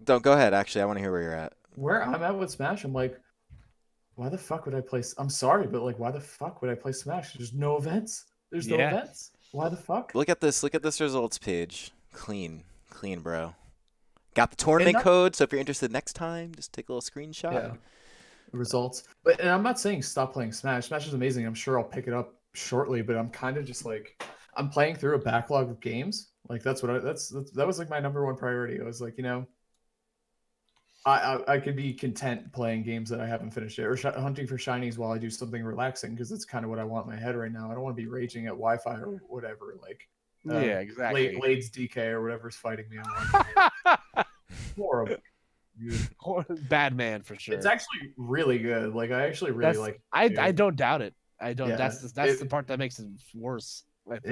Don't go ahead. Actually, I want to hear where you're at. Where I'm at with Smash, I'm like, why the fuck would I play? I'm sorry, but like, why the fuck would I play Smash? There's no events. There's no events. Why the fuck? Look at this. Look at this results page. Clean, bro. Got the tournament code, so if you're interested next time, just take a little screenshot. Yeah. Results. And I'm not saying stop playing Smash. Smash is amazing. I'm sure I'll pick it up shortly, but I'm kind of just like, I'm playing through a backlog of games. Like that was like my number one priority. I was like, I could be content playing games that I haven't finished yet, or hunting for shinies while I do something relaxing, because that's kind of what I want in my head right now. I don't want to be raging at Wi-Fi or whatever. Like, yeah, exactly. Lade's DK or whatever's fighting me on. Horrible. Bad man for sure. It's actually really good. Like, I actually really like it. I don't doubt it. I don't. Yeah, that's the part that makes it worse.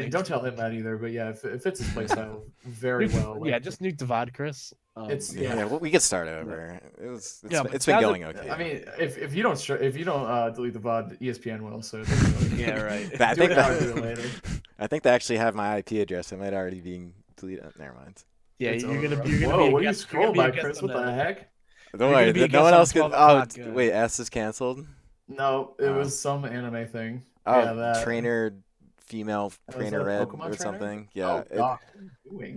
Don't tell him that either, but yeah, it fits his playstyle very well. Yeah, just nuke the VOD, Chris. We could start over. It's been going okay. I mean, if you don't delete the VOD, ESPN will. So yeah, right. I think they actually have my IP address. It might already be deleted. Never mind. Yeah, you're gonna be. Whoa, what are you scrolling by, Chris? What the heck? Don't worry. No one else can. Oh, wait. S is canceled. No, it was some anime thing. Oh, female trainer red or something. Yeah.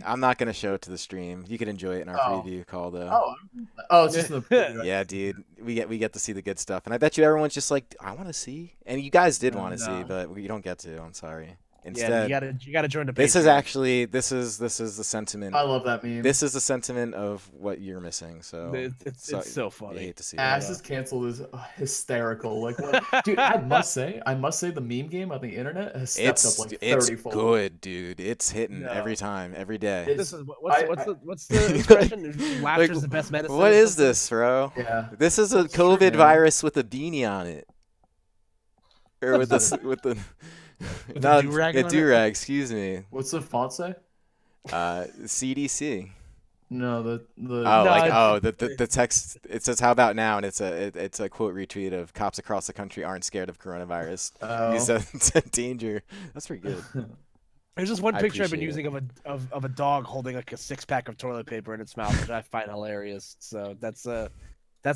I'm not gonna show it to the stream. You can enjoy it in our preview call though. It's just in the yeah, dude. We get to see the good stuff, and I bet you everyone's just like, I want to see, and you guys did want to see, but you don't get to. I'm sorry. Instead, you gotta join the. this is Patreon. actually this is the sentiment. I love that meme. This is the sentiment of what you're missing. So It's so I funny. hate to see Ass that. is canceled is hysterical. Like, what, dude? I must say, the meme game on the internet has stepped up like 30-fold. Good, dude. It's hitting No. every time, every day. This is what's the expression? Laughter's the best medicine. What is this, bro? Yeah. This is a It's true, COVID man. virus with a beanie on it, or with the With a do-rag on it? do-rag. Excuse me. What's the font say? CDC. No, the The text, it says how about now, and it's a quote retweet of cops across the country aren't scared of coronavirus. Oh. He said it's a danger. That's pretty good. There's just one I picture I've been appreciate using of a dog holding like a 6-pack of toilet paper in its mouth, which I find hilarious. So that's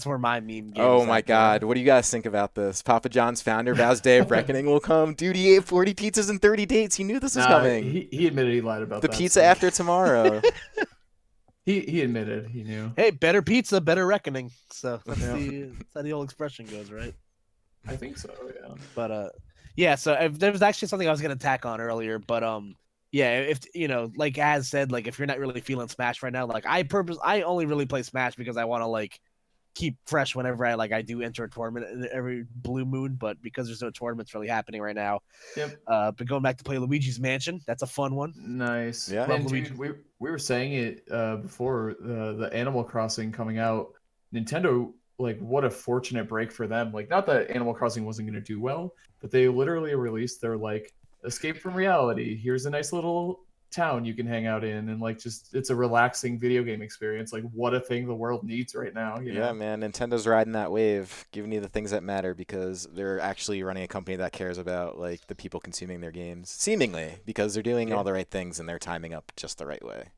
where my meme game Oh is my at, God, what do you guys think about this? Papa John's founder vows Day of Reckoning will come. Dude, he ate 40 pizzas in 30 days. He knew this was coming. He admitted he lied about The that. pizza so- after tomorrow. He admitted he knew. Hey, better pizza, better reckoning. So that's, Yeah. that's how the old expression goes, right? I think so. Yeah. But yeah. So if there was actually something I was gonna tack on earlier, but yeah, if like as said, like if you're not really feeling Smash right now, like I only really play Smash because I want to like keep fresh whenever I do enter a tournament in every blue moon, but because there's no tournaments really happening right now. Yep. But going back to play Luigi's Mansion, that's a fun one. Nice. Yeah. And Luigi. dude, we were saying it before the Animal Crossing coming out. Nintendo, like, what a fortunate break for them. Like, not that Animal Crossing wasn't going to do well, but they literally released their like escape from reality. Here's a nice little town you can hang out in, and like just it's a relaxing video game experience. Like, what a thing the world needs right now. You Yeah, know? man, Nintendo's riding that wave, giving you the things that matter because they're actually running a company that cares about like the people consuming their games, seemingly, because they're doing all the right things and they're timing up just the right way.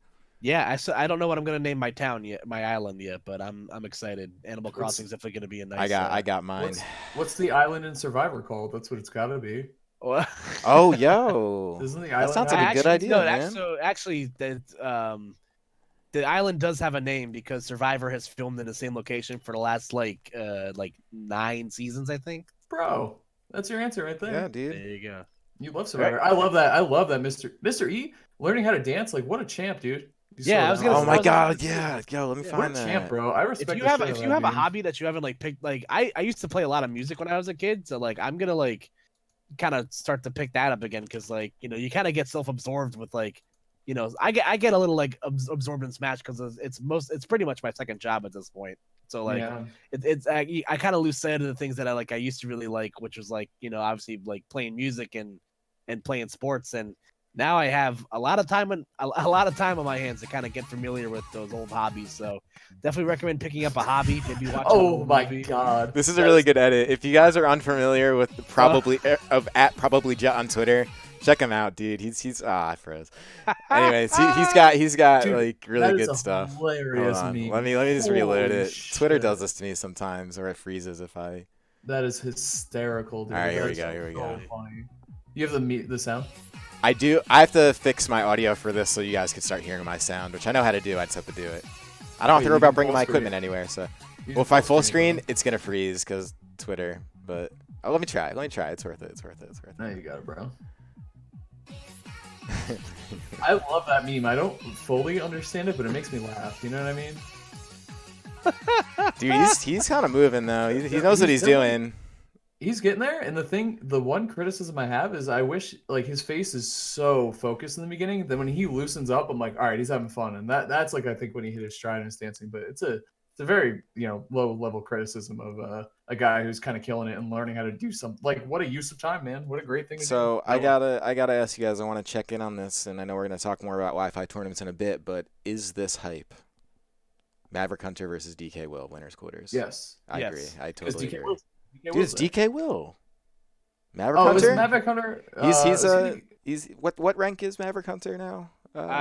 Yeah, I don't know what I'm gonna name my town yet, my island yet, but I'm excited. Animal What's- Crossing's definitely gonna be a nice. I got mine. What's the island in Survivor called? That's what it's got to be. Oh, yo. Isn't the That island sounds now- like a good idea, no, man. So actually, that the island does have a name because Survivor has filmed in the same location for the last like 9 seasons, I think. Bro, that's your answer right there. Yeah, There dude. you go. You love Survivor. I love that. I love that, Mr. E learning how to dance. Like, what a champ, dude. You Yeah, slow I was down. gonna Oh say- my I was God, gonna say- yeah. Yo, let me Yeah. What find a that. champ, bro. I respect. If you the have shit out if of you that have a dude. hobby that you haven't like picked, like I used to play a lot of music when I was a kid, so like I'm gonna like kind of start to pick that up again because like you kind of get self-absorbed with like I get a little like absorbed in Smash because it's pretty much my second job at this point. So like Yeah. I kind of lose sight of the things that I used to really like, which was like obviously like playing music and playing sports, and now I have a lot of time on my hands to kind of get familiar with those old hobbies. So definitely recommend picking up a hobby. Maybe watch. Oh my God. This is a really good edit. If you guys are unfamiliar with probably at probably Jet on Twitter, check him out, dude. I froze. Anyways, he's got Dude, like that really is good a stuff. hilarious Hold on. meme. Let me just reload Holy it. Twitter shit. does this to me sometimes, or it freezes if I. That is hysterical, dude. All right, here we That's go, here we go. so funny. You have the sound? I do. I have to fix my audio for this so you guys can start hearing my sound, which I know how to do. I just have to do it. I don't have to you worry about can bringing full my screen. equipment anywhere. So, You well, can if I full screen screen, it's gonna freeze because Twitter. But let me try. It's worth it. It's worth it. No, you got it, bro. I love that meme. I don't fully understand it, but it makes me laugh. You know what I mean? Dude, he's kind of moving though. He knows what he's He's doing. He's getting there, and the one criticism I have is I wish like his face is so focused in the beginning. Then when he loosens up, I'm like, all right, he's having fun, and that's like I think when he hit his stride in his dancing. But it's a very low level criticism of a guy who's kind of killing it and learning how to do something. Like, what a use of time, man! What a great thing to do. So I gotta ask you guys. I want to check in on this, and I know we're gonna talk more about Wi-Fi tournaments in a bit. But is this hype? Maverick Hunter versus DK Will, winners quarters. Yes, I Yes. agree. I 'Cause totally DK agree. Will's- Dude, Will's it's there. DK Will. Maverick Oh, is Hunter. Maverick Hunter? He's what rank is Maverick Hunter now?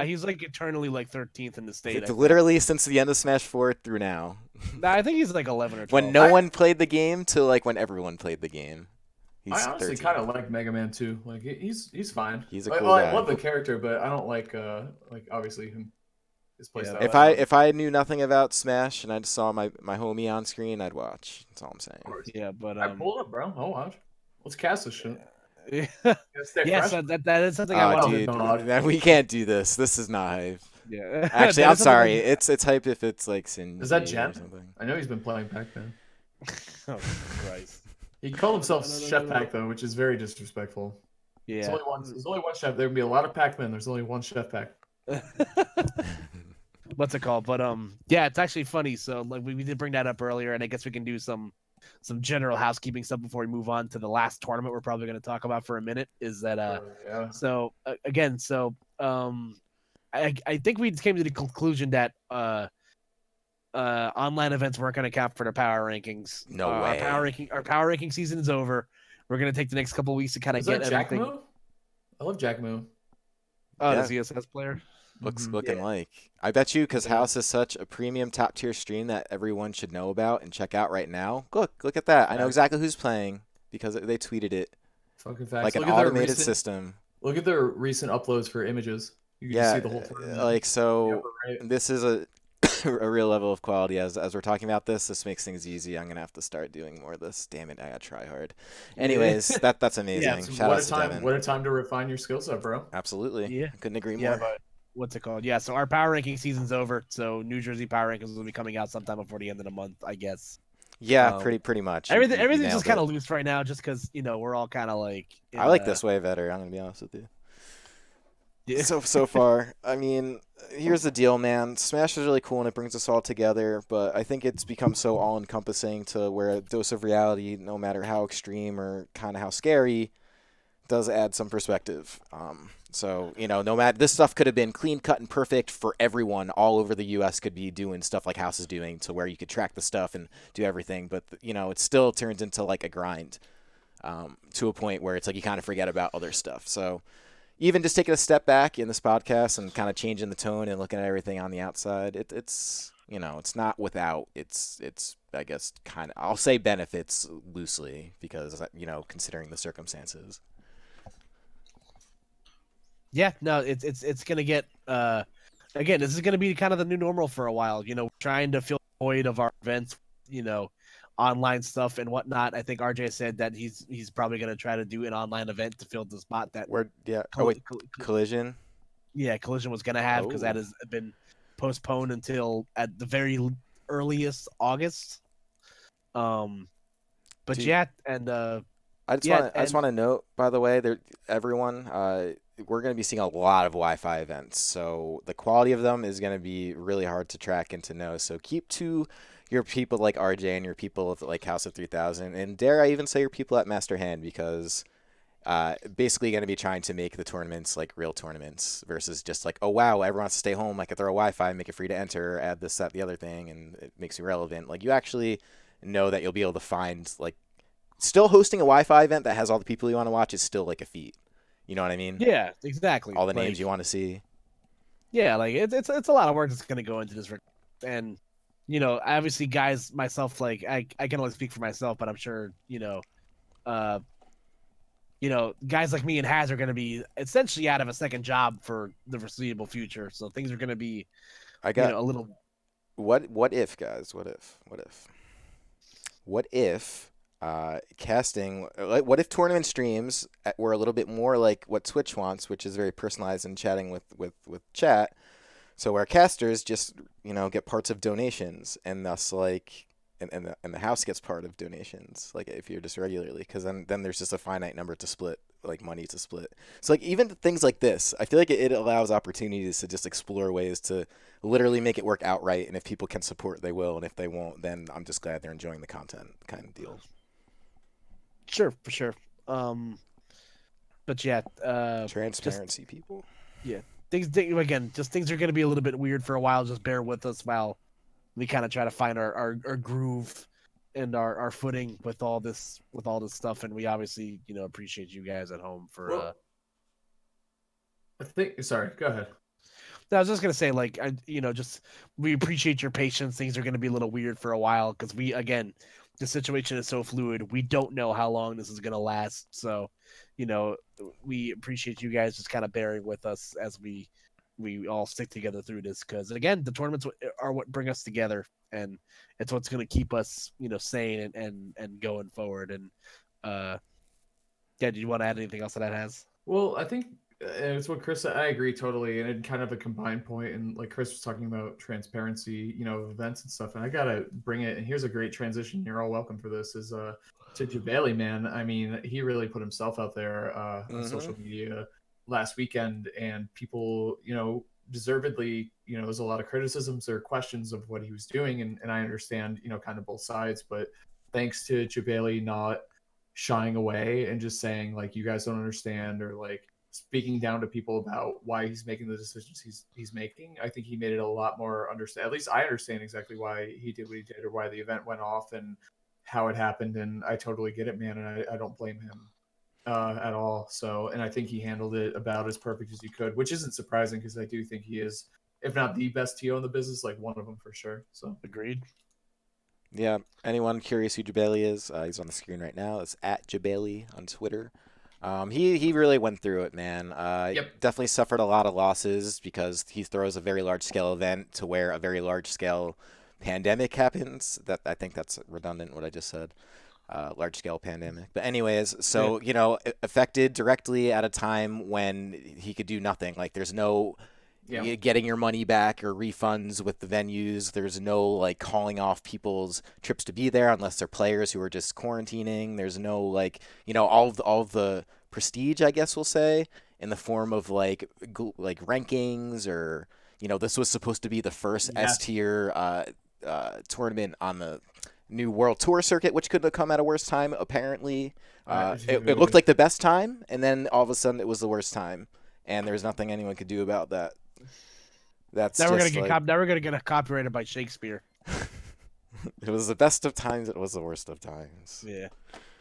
He's like eternally like 13th in the state. I It's think. literally since the end of Smash 4 through now. Nah, I think he's like 11 or 12. When no one played the game to like when everyone played the game. He's I honestly 13. kind of like Mega Man too. Like he's fine. He's a Like, cool well, guy. I love the character, but I don't like obviously his playstyle. If I knew nothing about Smash and I just saw my homie on screen, I'd watch. That's all I'm saying. Yeah, but I pull it up, bro. I'll watch. Let's cast this shit. Stay Yes, fresh. that is something I Oh, want to. dude, God. we can't do this. This is not hype. Yeah, Actually, that I'm is something sorry. It's hype if it's like Is that Sinji or Jen? something. I know he's been playing Pac-Man. Oh Christ! He called himself No, no, Chef no, no. Pac though, which is very disrespectful. There's Yeah. only one. There's only one chef. There can be a lot of Pac-Man. There's only one Chef Pac. What's it called? But yeah, it's actually funny. So like we did bring that up earlier, and I guess we can do some general housekeeping stuff before we move on to the last tournament we're probably going to talk about for a minute. Is that Yeah. so again? So I think we came to the conclusion that online events weren't going to count for the power rankings. No way. Our power ranking season is over. We're going to take the next couple weeks to kind of Is get that everything. Jack Moo? I love Jack Moo. Oh, Yeah. the CSS player. Looking Yeah. like. I bet you because Yeah. House is such a premium top tier stream that everyone should know about and check out right now. Look at that. I know Facts. exactly who's playing because they tweeted it Fucking facts. like an Look at their automated recent, system. Look at their recent uploads for images. You can Yeah, see the whole tournament. like The so. upper right. This is a a real level of quality. As we're talking about this, this makes things easy. I'm gonna have to start doing more of this. Damn it, I gotta try hard. Anyways, that's amazing. Yeah, Shout out to Devin. what a time to refine your skill set, bro. Absolutely. Yeah. I couldn't agree Yeah, more. but what's it called? Yeah, so our power ranking season's over. So New Jersey power rankings will be coming out sometime before the end of the month, I guess. Yeah, Um, pretty much. Everything You everything's just nailed kind it. of loose right now, just because we're all kind of like. I like this way better. I'm gonna be honest with you. Yeah. So far, I mean, here's the deal, man. Smash is really cool and it brings us all together, but I think it's become so all-encompassing to where a dose of reality, no matter how extreme or kind of how scary, does add some perspective. So no matter this stuff could have been clean cut and perfect for everyone all over the U.S. could be doing stuff like House is doing, to where you could track the stuff and do everything, but it still turns into like a grind, to a point where it's like you kind of forget about other stuff. So even just taking a step back in this podcast and kind of changing the tone and looking at everything on the outside, it's it's not without it's I guess kind of, I'll say, benefits loosely, because considering the circumstances. Yeah, no, it's gonna get again. This is gonna be kind of the new normal for a while. Trying to fill the void of our events. Online stuff and whatnot. I think RJ said that he's probably gonna try to do an online event to fill the spot that Collision. Yeah, Collision was gonna have, because that has been postponed until at the very earliest August. But Dude, yeah, and I just want to note, by the way, everyone, we're going to be seeing a lot of Wi-Fi events, so the quality of them is going to be really hard to track and to know. So keep to your people like RJ and your people of like House of 3000, and dare I even say your people at Master Hand, because basically going to be trying to make the tournaments like real tournaments, versus just like, oh wow, everyone wants to stay home, I could throw a Wi-Fi, make it free to enter, add this, that, the other thing, and it makes you relevant. Like, you actually know that you'll be able to find, like, still hosting a Wi-Fi event that has all the people you want to watch is still like a feat. You know what I mean? yeah, exactly. All the names you want to see. Yeah, like it's a lot of work that's gonna go into this, and obviously, guys, myself, like I can only speak for myself, but I'm sure guys like me and Haz are gonna be essentially out of a second job for the foreseeable future, so things are gonna be I got a little. What if, guys? What if casting, like, what if tournament streams were a little bit more like what Twitch wants, which is very personalized and chatting with chat, so where casters just get parts of donations, and thus like and the house gets part of donations, like if you're just regularly, because then there's just a finite number to split, like money to split. So like even things like this, I feel like it allows opportunities to just explore ways to literally make it work outright, and if people can support, they will, and if they won't, then I'm just glad they're enjoying the content, kind of deal. Sure, for sure. But yeah, Transparency, people. Yeah, things again, just things are going to be a little bit weird for a while. Just bear with us while we kind of try to find our groove and our footing with all this stuff. And we obviously appreciate you guys at home for. Well, Sorry, go ahead. I was just gonna say, like, just we appreciate your patience. Things are gonna be a little weird for a while, because the situation is so fluid. We don't know how long this is gonna last. So, we appreciate you guys just kind of bearing with us as we all stick together through this. Because again, the tournaments are what bring us together, and it's what's gonna keep us, sane and going forward. And Yeah, do you want to add anything else that has? Well, I think it's what Chris said. I agree totally, and it kind of a combined point. And like Chris was talking about transparency, of events and stuff. And I gotta bring it. And here's a great transition. You're all welcome for this. Is to Jabali, man. I mean, he really put himself out there on social media last weekend, and people, deservedly, there's a lot of criticisms or questions of what he was doing, and I understand, kind of both sides. But thanks to Jabali not shying away and just saying like you guys don't understand, or like speaking down to people about why he's making the decisions he's making. I think he made it a lot more understand. At least I understand exactly why he did what he did, or why the event went off and how it happened. And I totally get it, man. And I don't blame him at all. So, and I think he handled it about as perfect as he could, which isn't surprising because I do think he is, if not the best TO in the business, like one of them for sure. So Agreed. Yeah. Anyone curious who Jabali is? He's on the screen right now. It's at Jabali on Twitter. He really went through it, man. Yep. Definitely suffered a lot of losses because he throws a very large scale event to where a very large scale pandemic happens. That I think that's redundant what I just said. Large scale pandemic. But anyways, so affected directly at a time when he could do nothing. Like there's no getting your money back or refunds with the venues. There's no like calling off people's trips to be there unless they're players who are just quarantining. There's no like all of the prestige, I guess we'll say, in the form of like rankings, or this was supposed to be the first S tier tournament on the new World Tour circuit, which could have come at a worse time. Apparently, it looked like the best time, and then all of a sudden it was the worst time, and there's nothing anyone could do about that. That's never gonna get copyrighted by Shakespeare. It was the best of times. It was the worst of times. Yeah.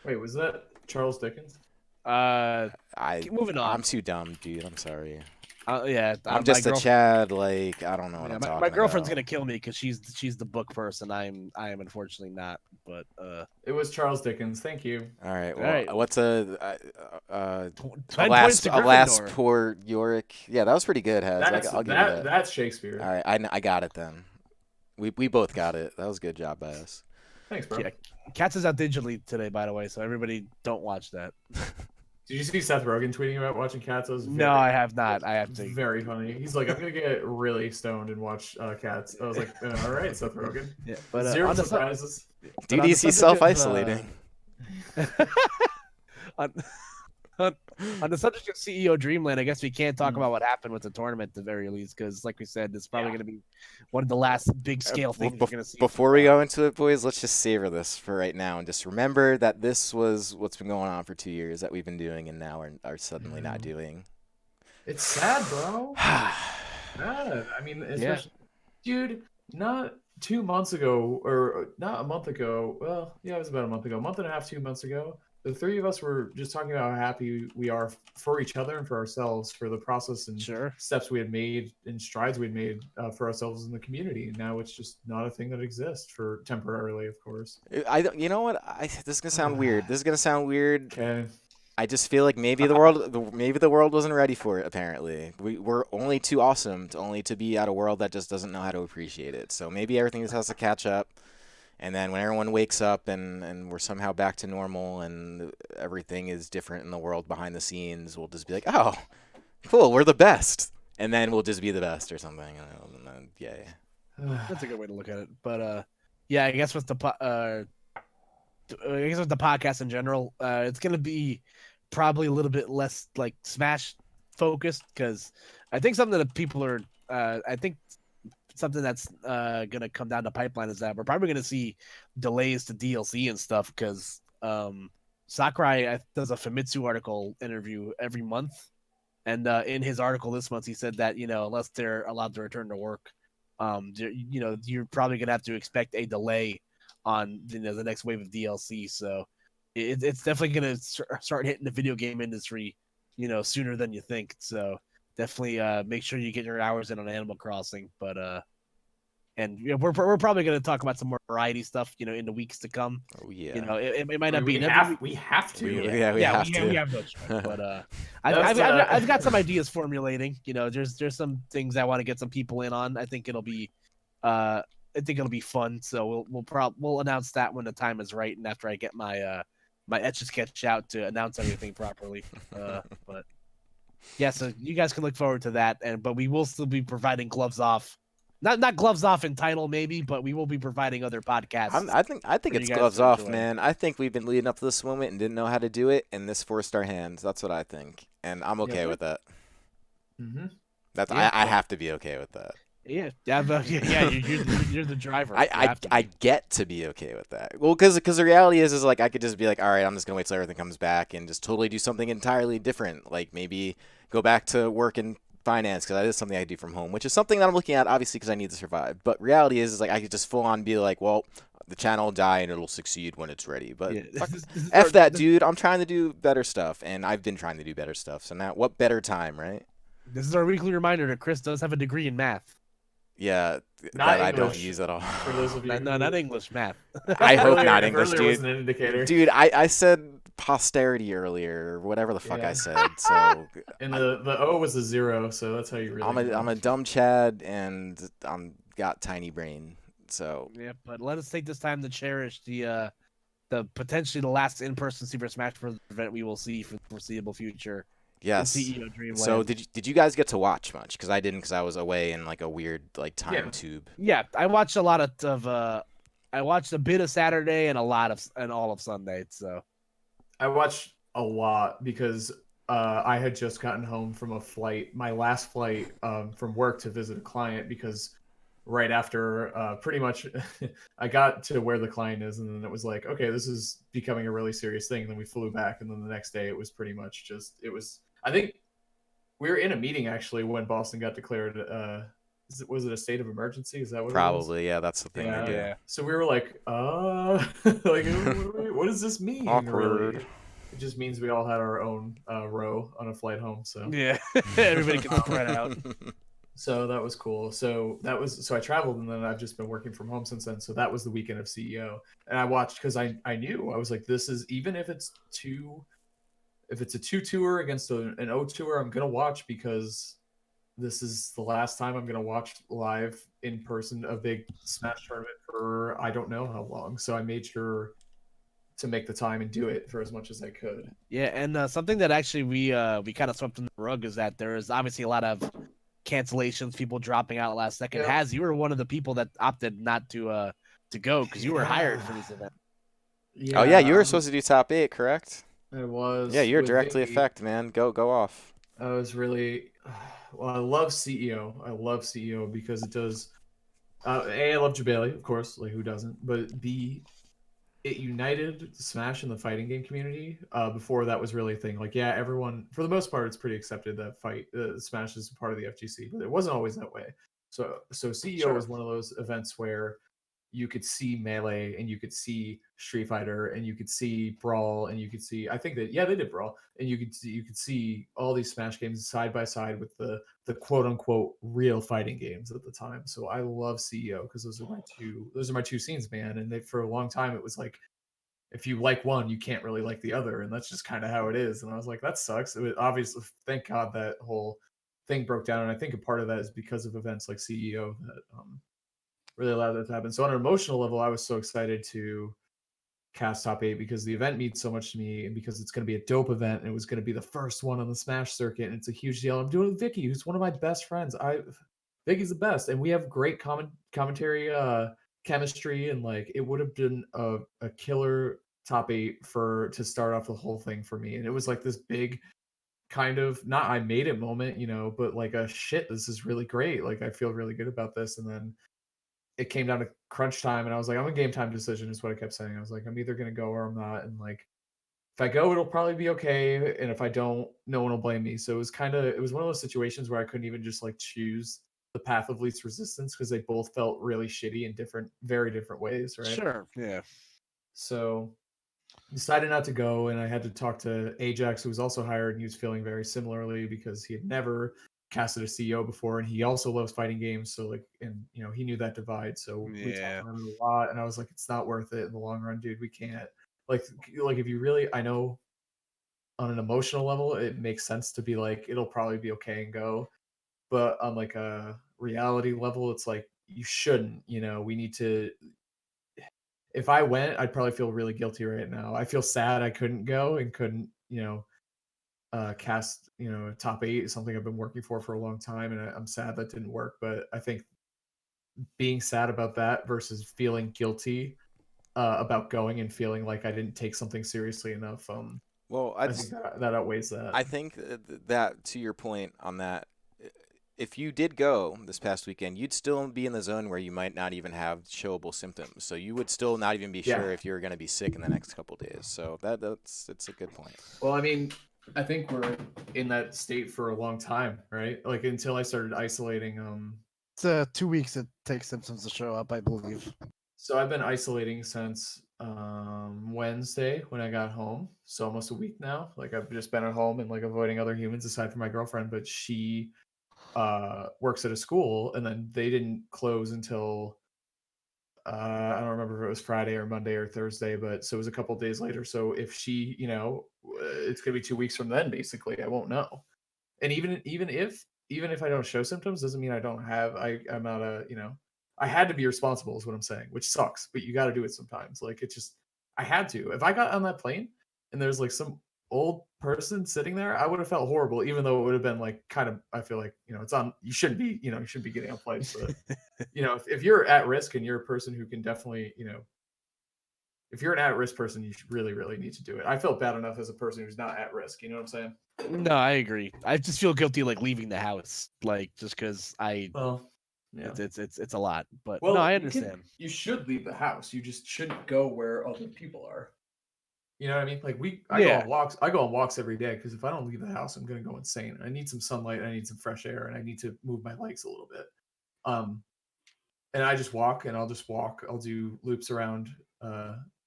Wait, was that Charles Dickens? Moving on. I'm too dumb, dude. I'm sorry. Yeah. I'm just a Chad. Like I don't know what I'm talking about. My girlfriend's gonna kill me because she's the book person. I am unfortunately not. But it was Charles Dickens. Thank you. All right. Well, what's a last poor Yorick? Yeah, that was pretty good. I'll give you that. That's Shakespeare. All right, I got it then. We both got it. That was a good job by us. Thanks, bro. Yeah, Cats is out digitally today, by the way, so everybody don't watch that. Did you see Seth Rogen tweeting about watching Cats? No, I have not. I have to. Very funny. He's like, I'm gonna get really stoned and watch Cats. I was like, all right, Seth Rogen. Yeah, but zero surprises. DDC self-isolating. On the subject of CEO Dreamland, I guess we can't talk about what happened with the tournament at the very least, because, like we said, it's probably going to be one of the last big-scale things we're going to see. Before we go into it, boys, let's just savor this for right now and just remember that this was what's been going on for 2 years that we've been doing and now are suddenly not doing. It's sad, bro. Sad. I mean, especially, dude, not 2 months ago, or not a month ago. Well, yeah, it was about a month ago, a month and a half, 2 months ago. The three of us were just talking about how happy we are for each other and for ourselves for the process and steps we had made and strides we had made for ourselves in the community. And now it's just not a thing that exists for temporarily, of course. You know what? This is gonna sound weird. Okay. I just feel like maybe the world wasn't ready for it. Apparently, we're only too awesome to be at a world that just doesn't know how to appreciate it. So maybe everything just has to catch up. And then when everyone wakes up and we're somehow back to normal and everything is different in the world behind the scenes, we'll just be like, oh, cool, we're the best. And then we'll just be the best or something. And then, yay. That's a good way to look at it. But yeah, I guess with the podcast in general, it's going to be probably a little bit less like Smash focused, because I think something that people are, something that's going to come down the pipeline is that we're probably going to see delays to DLC and stuff, because Sakurai does a Famitsu interview every month. And in his article this month, he said that, unless they're allowed to return to work, you're probably going to have to expect a delay on the next wave of DLC. So it's definitely going to start hitting the video game industry, sooner than you think. So definitely make sure you get your hours in on Animal Crossing. But and we're probably going to talk about some more variety stuff, in the weeks to come. Oh yeah. It might not be. We have to. We have no choice. But I've got some ideas formulating. There's some things I want to get some people in on. I think it'll be fun. So we'll announce that when the time is right, and after I get my my etch a sketch out to announce everything properly. But yeah, so you guys can look forward to that. But we will still be providing gloves off. Not gloves off in title maybe, but we will be providing other podcasts. I think for it's you guys gloves to off, enjoy. man. I think we've been leading up to this moment and didn't know how to do it, and this forced our hands. That's what I think, and I'm okay Yep. with that. Mm-hmm. That's Yeah, I have to be okay with that. Yeah, but you're the driver. You I have to I be. get to be okay with that. Well, because the reality is like I could just be like, all right, I'm just gonna wait till everything comes back and just totally do something entirely different. Like maybe go back to work in finance because that is something I do from home, which is something that I'm looking at obviously because I need to survive. But reality is like I could just full on be like, well, the channel will die and it'll succeed when it's ready. But Yeah, f that, dude. I'm trying to do better stuff, and I've been trying to do better stuff. So now, what better time, right? this is our weekly reminder that Chris does have a degree in math. Yeah, Not that I don't English, use at all. for those of you No, who not English math. I hope earlier, not if English, earlier dude. was an indicator. Dude, I said posterity earlier, or whatever the fuck I Yeah. said. So And the O was a 0, so that's how you really. I'm a dumb Chad, and I'm got tiny brain. So Yeah, but let us take this time to cherish the potentially the last in-person Super Smash Bros. Event we will see for the foreseeable future in yes. CEO So Dreamland. did you guys get to watch much? Because I didn't, because I was away in like a weird like time Yeah. tube. Yeah, I watched a lot of I watched a bit of Saturday and all of Sunday. So I watched a lot because I had just gotten home from a flight, my last flight from work to visit a client because right after pretty much I got to where the client is and then it was like, okay, this is becoming a really serious thing. And then we flew back and then the next day it was pretty much just, I think we were in a meeting actually when Boston got declared, was it a state of emergency? Is that what it was? Probably, yeah. That's the thing they Yeah. do. yeah, So we were like, like, what does this mean? Awkward. Really? It just means we all had our own row on a flight home. So, yeah, everybody can spread out. so that was cool. So I traveled and then I've just been working from home since then. So that was the weekend of CEO, and I watched because I knew I was like, this is even if it's a 2 tour against an O tour, I'm gonna watch because this is the last time I'm going to watch live in person a big Smash tournament for I don't know how long. So I made sure to make the time and do it for as much as I could. Yeah, and something that actually we kind of swept in the rug is that there is obviously a lot of cancellations, people dropping out last second. Yep. Has you were one of the people that opted not to go because you were hired for this event. Yeah. Oh yeah, you were supposed to do top 8, correct? I was. Yeah, you're with directly Vicky. affected, man. Go off. I was really. Well, I love CEO. I love CEO because it does. A, I love Jabali, of course. Like who doesn't? But B, it united Smash and the fighting game community. Before that was really a thing. Like, yeah, everyone for the most part, it's pretty accepted that Smash is part of the FGC, but it wasn't always that way. So CEO was one of those events where you could see Melee and you could see Street Fighter and you could see Brawl and you could see I think that they did Brawl and you could see all these Smash games side by side with the quote unquote real fighting games at the time. So I love CEO because those are my two scenes, man. And for a long time it was like if you like one, you can't really like the other, and that's just kind of how it is. And I was like, that sucks. It was obviously thank God that whole thing broke down, and I think a part of that is because of events like CEO that really allowed that to happen. So on an emotional level, I was so excited to cast top 8 because the event means so much to me and because it's going to be a dope event and it was going to be the first one on the Smash circuit and it's a huge deal. I'm doing it with Vicky, who's one of my best friends. Vicky's the best, and we have great commentary chemistry, and like it would have been a killer top 8 to start off the whole thing for me. And it was like this big kind of not I made it moment, but like a shit, this is really great. Like I feel really good about this. And then it came down to crunch time and I was like, I'm a game time decision is what I kept saying. I was like, I'm either gonna go or I'm not. And like if I go, it'll probably be okay. And if I don't, no one will blame me. So it was one of those situations where I couldn't even just like choose the path of least resistance because they both felt really shitty in very different ways, right? Sure, yeah. So decided not to go, and I had to talk to Ajax, who was also hired, and he was feeling very similarly because he had never casted a CEO before, and he also loves fighting games. So like, and he knew that divide. So we talked Yeah. about it a lot, and I was like, it's not worth it in the long run, dude. We can't like if you really, I know on an emotional level, it makes sense to be like, it'll probably be okay and go, but on like a reality level, it's like you shouldn't. We need to if I went, I'd probably feel really guilty right now. I feel sad I couldn't go and couldn't, cast, a top 8, something I've been working for a long time, and I'm sad that didn't work. But I think being sad about that versus feeling guilty about going and feeling like I didn't take something seriously enough, Well, I think that outweighs that. I think that to your point on that, if you did go this past weekend, you'd still be in the zone where you might not even have showable symptoms. So you would still not even be sure if you were going to be sick in the next couple days. So it's a good point. Well, I mean, I think we're in that state for a long time, right? Like until I started isolating. It's 2 weeks it takes symptoms to show up, I believe. So I've been isolating since Wednesday when I got home. So almost a week now. Like I've just been at home and like avoiding other humans aside from my girlfriend, but she works at a school, and then they didn't close until I don't remember if it was Friday or Monday or Thursday, but so it was a couple days later. So if she, it's gonna be 2 weeks from then, basically, I won't know. And even if I don't show symptoms, doesn't mean I don't have. I'm not I had to be responsible, is what I'm saying, which sucks, but you got to do it sometimes. Like it just, I had to. If I got on that plane and there's like some old person sitting there, I would have felt horrible, even though it would have been like kind of. I feel like it's on. You shouldn't be. You shouldn't be getting on flights, but if you're at risk and you're a person who can definitely, if you're an at-risk person, you really, really need to do it. I felt bad enough as a person who's not at risk. You know what I'm saying? No, I agree. I just feel guilty like leaving the house, like just because Yeah. it's a lot. But Well, no, I understand. You should leave the house. You just shouldn't go where other people are. You know what I mean? Like I go on walks. I go on walks every day because if I don't leave the house, I'm gonna go insane. I need some sunlight. I need some fresh air, and I need to move my legs a little bit. And I just walk, and I'll just walk. I'll do loops around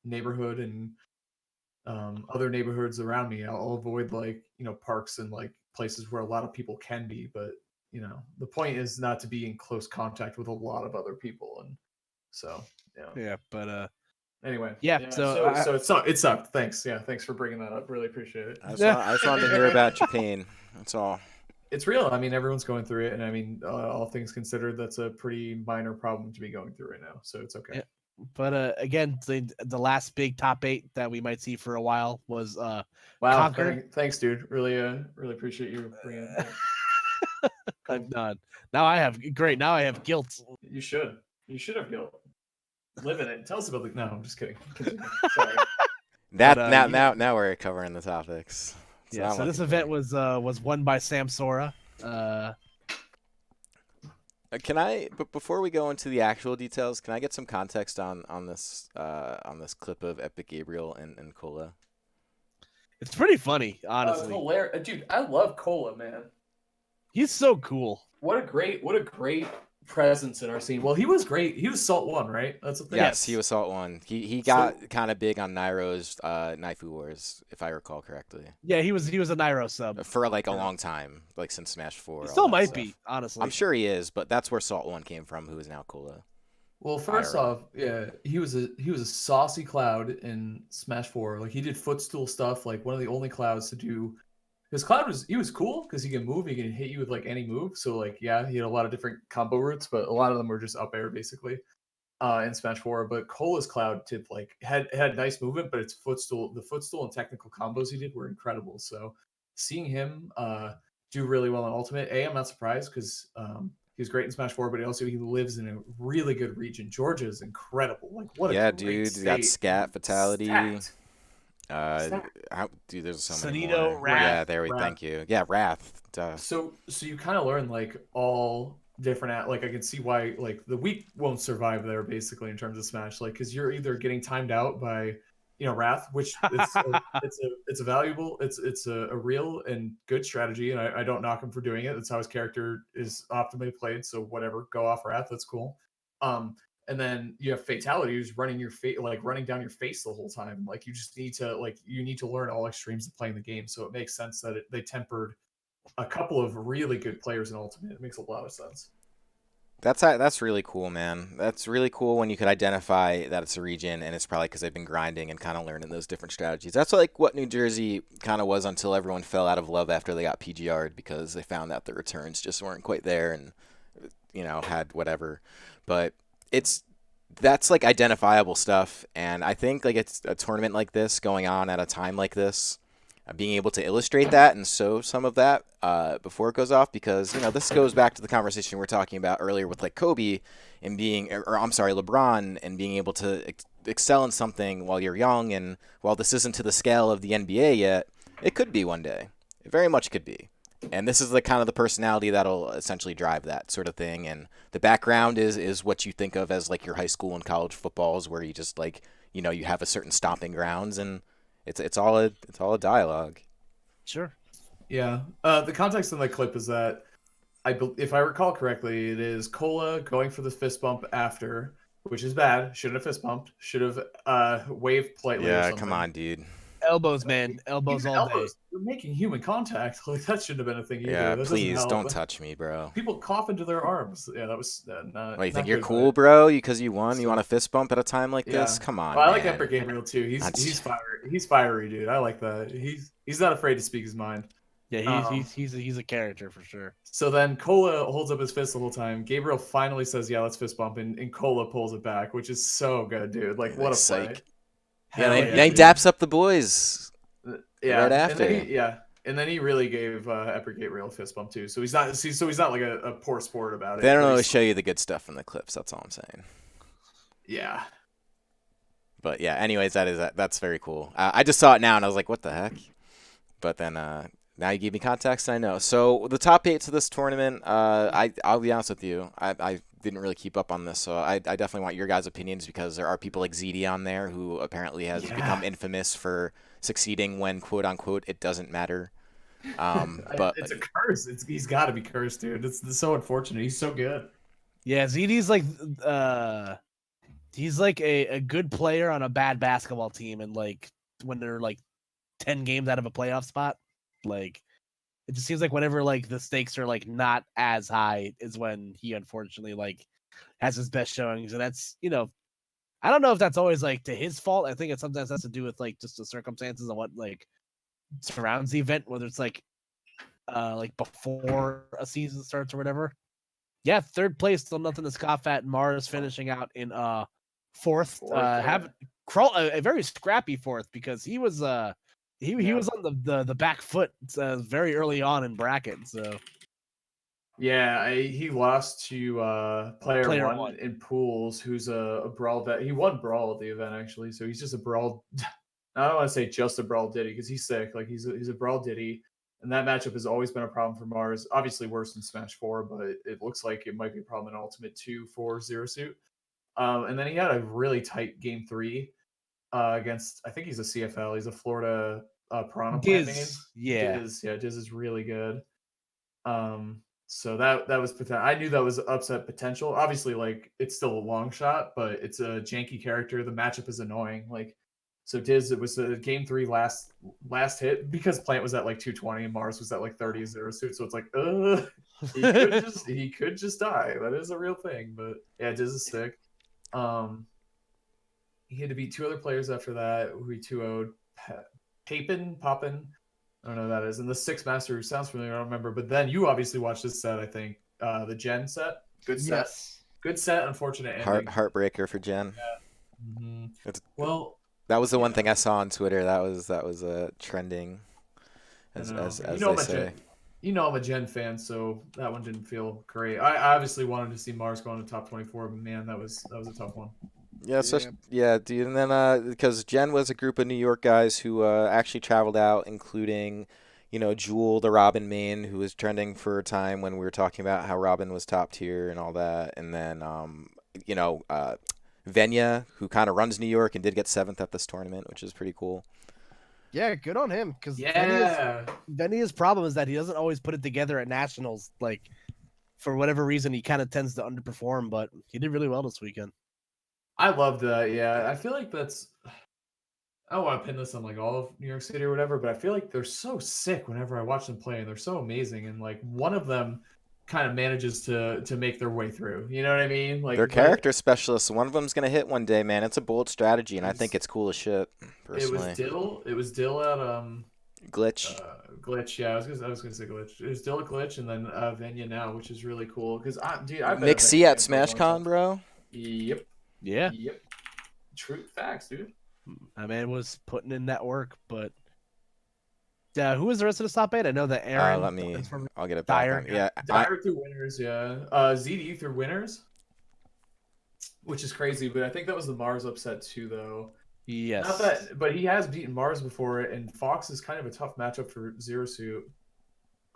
neighborhood and other neighborhoods around me. I'll avoid like parks and like places where a lot of people can be, but the point is not to be in close contact with a lot of other people, and so Yeah, but anyway, so it sucked. Thanks, thanks for bringing that up. Really appreciate it. I just wanted to hear about your pain. That's all. It's real. I mean, everyone's going through it, and I mean, all things considered, that's a pretty minor problem to be going through right now. So it's okay. Yeah. But again, the last big top 8 that we might see for a while was wow. Conquer. Thanks, dude. Really appreciate you bringing it. Cool. Now I have guilt. You should have guilt. Live in it. Tell us about the. No, I'm just kidding. Sorry. Now we're covering the topics. So this event was won by Sam Sora. Can I? But before we go into the actual details, can I get some context on this clip of Epic Gabriel and Cola? It's pretty funny, honestly. It's hilarious, dude. I love Cola, man. He's so cool. What a great presence in our scene. Well, he was great. He was Salt 1, right? That's the thing. Yes, he was Salt 1. He got kind of big on Nairo's Naifu Wars, if I recall correctly. Yeah, he was a Nairo sub for like a long time, like since Smash 4. He still might be, honestly. I'm sure he is, but that's where Salt 1 came from, who is now Cola. Well, first off, he was a saucy Cloud in Smash 4. Like he did footstool stuff, like one of the only Clouds to do. Because Cloud was cool because he can move, he can hit you with like any move. So like he had a lot of different combo routes, but a lot of them were just up air basically in Smash 4. But Cola's Cloud did like had nice movement, but the footstool and technical combos he did were incredible. So seeing him do really well in Ultimate, I'm not surprised because he was great in Smash 4, but he lives in a really good region. Georgia is incredible. Like what a great state. Got Scat Fatality. Stacked. Dude, there's so many Sonito, more. Wrath. Thank you. Yeah, Wrath. Duh. So you kind of learn like all different like I can see why like the weak won't survive there basically in terms of Smash, like because you're either getting timed out by Wrath, which it's a valuable, it's a real and good strategy, and I don't knock him for doing it. That's how his character is optimally played. So whatever, go off Wrath, that's cool. And then you have Fatality, who's running your running down your face the whole time. Like you just need to learn all extremes of playing the game. So it makes sense that they tempered a couple of really good players in Ultimate. It makes a lot of sense. That's really cool, man. That's really cool when you could identify that it's a region, and it's probably because they've been grinding and kind of learning those different strategies. That's like what New Jersey kind of was until everyone fell out of love after they got PGR'd because they found out the returns just weren't quite there and had whatever. But it's that's like identifiable stuff, and I think like it's a tournament like this going on at a time like this, being able to illustrate that and show some of that before it goes off, because this goes back to the conversation we were talking about earlier with like Kobe and I'm sorry, LeBron, and being able to excel in something while you're young, and while this isn't to the scale of the NBA yet, it could be one day. It very much could be. And this is the kind of the personality that'll essentially drive that sort of thing. And the background is what you think of as like your high school and college footballs, where you just like you have a certain stomping grounds, and it's all a dialogue. Sure. Yeah. The context in the clip is that if I recall correctly, it is Cola going for the fist bump after, which is bad. Shouldn't have fist bumped. Should have waved politely or Yeah, something. come on, dude. Elbows, man. Elbows Even all elbows. day. You're making human contact. Like that shouldn't have been a thing either. Yeah, That doesn't please help. don't touch me, bro. People cough into their arms. Yeah, that was not. What, you think not you're good, cool, but- bro? Because you won? You So- want a fist bump at a time like this? Yeah. Come on, Well, I like man. Emperor Gabriel too. That's- He's fiery. He's fiery, dude. I like that. He's not afraid to speak his mind. Yeah, he's a character for sure. So then Cola holds up his fist the whole time. Gabriel finally says, "Yeah, let's fist bump," and Cola pulls it back, which is so good, dude. Like, what a play! Psych. Hell Yeah, yeah, then he dude. daps up the boys. Yeah, right after. and then he really gave Emperor Gabriel a fist bump too. So he's not like a poor sport about it. They don't but always he's- show you the good stuff in the clips. That's all I'm saying. Yeah, But yeah, anyways, that's very cool. I just saw it now and I was like, what the heck? But then now you gave me context and I know. So the top 8 to this tournament, I'll be honest with you, I didn't really keep up on this, so I definitely want your guys' opinions, because there are people like ZD on there who apparently has become infamous for succeeding when quote unquote it doesn't matter. But it's a curse. He's got to be cursed, dude. It's so unfortunate. He's so good. Yeah, ZD's like he's like a good player on a bad basketball team, and like when they're like 10 games out of a playoff spot, like it just seems like whenever like the stakes are like not as high is when he unfortunately like has his best showings. And that's, I don't know if that's always like to his fault. I think it sometimes has to do with like just the circumstances and what like surrounds the event, whether it's like before a season starts or whatever. Yeah, third place, still nothing to scoff at. Mars finishing out in fourth. Have a very scrappy fourth, because he was he was on the back foot very early on in bracket. So yeah, he lost to player one in Pools, who's a brawl vet. He won brawl at the event actually, so he's just a brawl. I don't want to say just a brawl ditty because he's sick. Like he's a brawl ditty, and that matchup has always been a problem for Mars. Obviously worse than Smash 4, but it looks like it might be a problem in Ultimate 2 for Zero Suit. And then he had a really tight game 3 against, I think he's a CFL. He's a Florida Piranha Plant main. Diz is really good. So that was potential. I knew that was upset potential. Obviously, like it's still a long shot, but it's a janky character. The matchup is annoying. Like, so Diz, it was a game 3 last hit, because Plant was at like 220 and Mars was at like 30 Zero Suit. So it's like, he could just die. That is a real thing. But yeah, Diz is sick. He had to beat 2 other players after that, who he 2-0'd. Poppin. I don't know who that is. And the Six Master, who sounds familiar, I don't remember. But then you obviously watched this set, I think. The Gen set. Good set. Yes. Good set, unfortunate ending. Heartbreaker for Jen. Yeah. Mm-hmm. Well, that was the one thing I saw on Twitter. That was trending, as they say. I'm a Gen fan, so that one didn't feel great. I obviously wanted to see Mars go into top 24, but man, that was a tough one. Yeah, dude. And then because Jen was a group of New York guys who actually traveled out, including, Jewel, the Robin main, who was trending for a time when we were talking about how Robin was top tier and all that. And then, Venya, who kind of runs New York and did get 7th at this tournament, which is pretty cool. Yeah, good on him. Because yeah, Venya's problem is that he doesn't always put it together at nationals. Like, for whatever reason, he kind of tends to underperform, but he did really well this weekend. I love that. Yeah, I feel like that's. I don't want to pin this on like all of New York City or whatever, but I feel like they're so sick whenever I watch them play, and they're so amazing. And like one of them kind of manages to make their way through. You know what I mean? Like they're character specialists. One of them's gonna hit one day, man. It's a bold strategy, and I think it's cool as shit. Personally, It was Dill at Glitch. Glitch. Yeah, I was gonna say Glitch. It was Dill at Glitch, and then Venya now, which is really cool because I bet Nick C at SmashCon, bro. Yep. Yeah, Yep. True facts, dude. my man was putting in that work. But who was the rest of the top eight? I know that Aaron is from I'll get it back Dyer. on. Yeah, Dyer through winners, yeah. ZD through winners, which is crazy, but I think that was the Mars upset too, though. Yes. Not that, but he has beaten Mars before, and Fox is kind of a tough matchup for Zero Suit.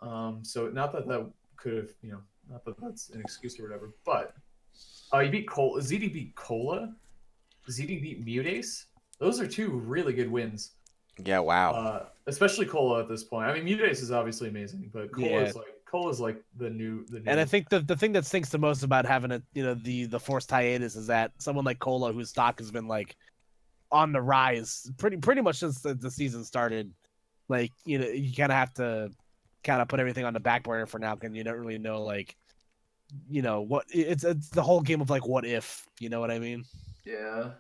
So not that that could have, not that that's an excuse or whatever, but he beat Cola. ZD beat Cola. ZD beat Mutace. Those are two really good wins. Yeah, wow. Especially Cola at this point. I mean, Mutace is obviously amazing, but Cola's like the new. And I think the thing that stinks the most about having the forced hiatus is that someone like Cola, whose stock has been like on the rise pretty much since the season started, like you kind of have to kind of put everything on the back burner for now, because you don't really know what it's the whole game of like what if, you know what I mean? Yeah.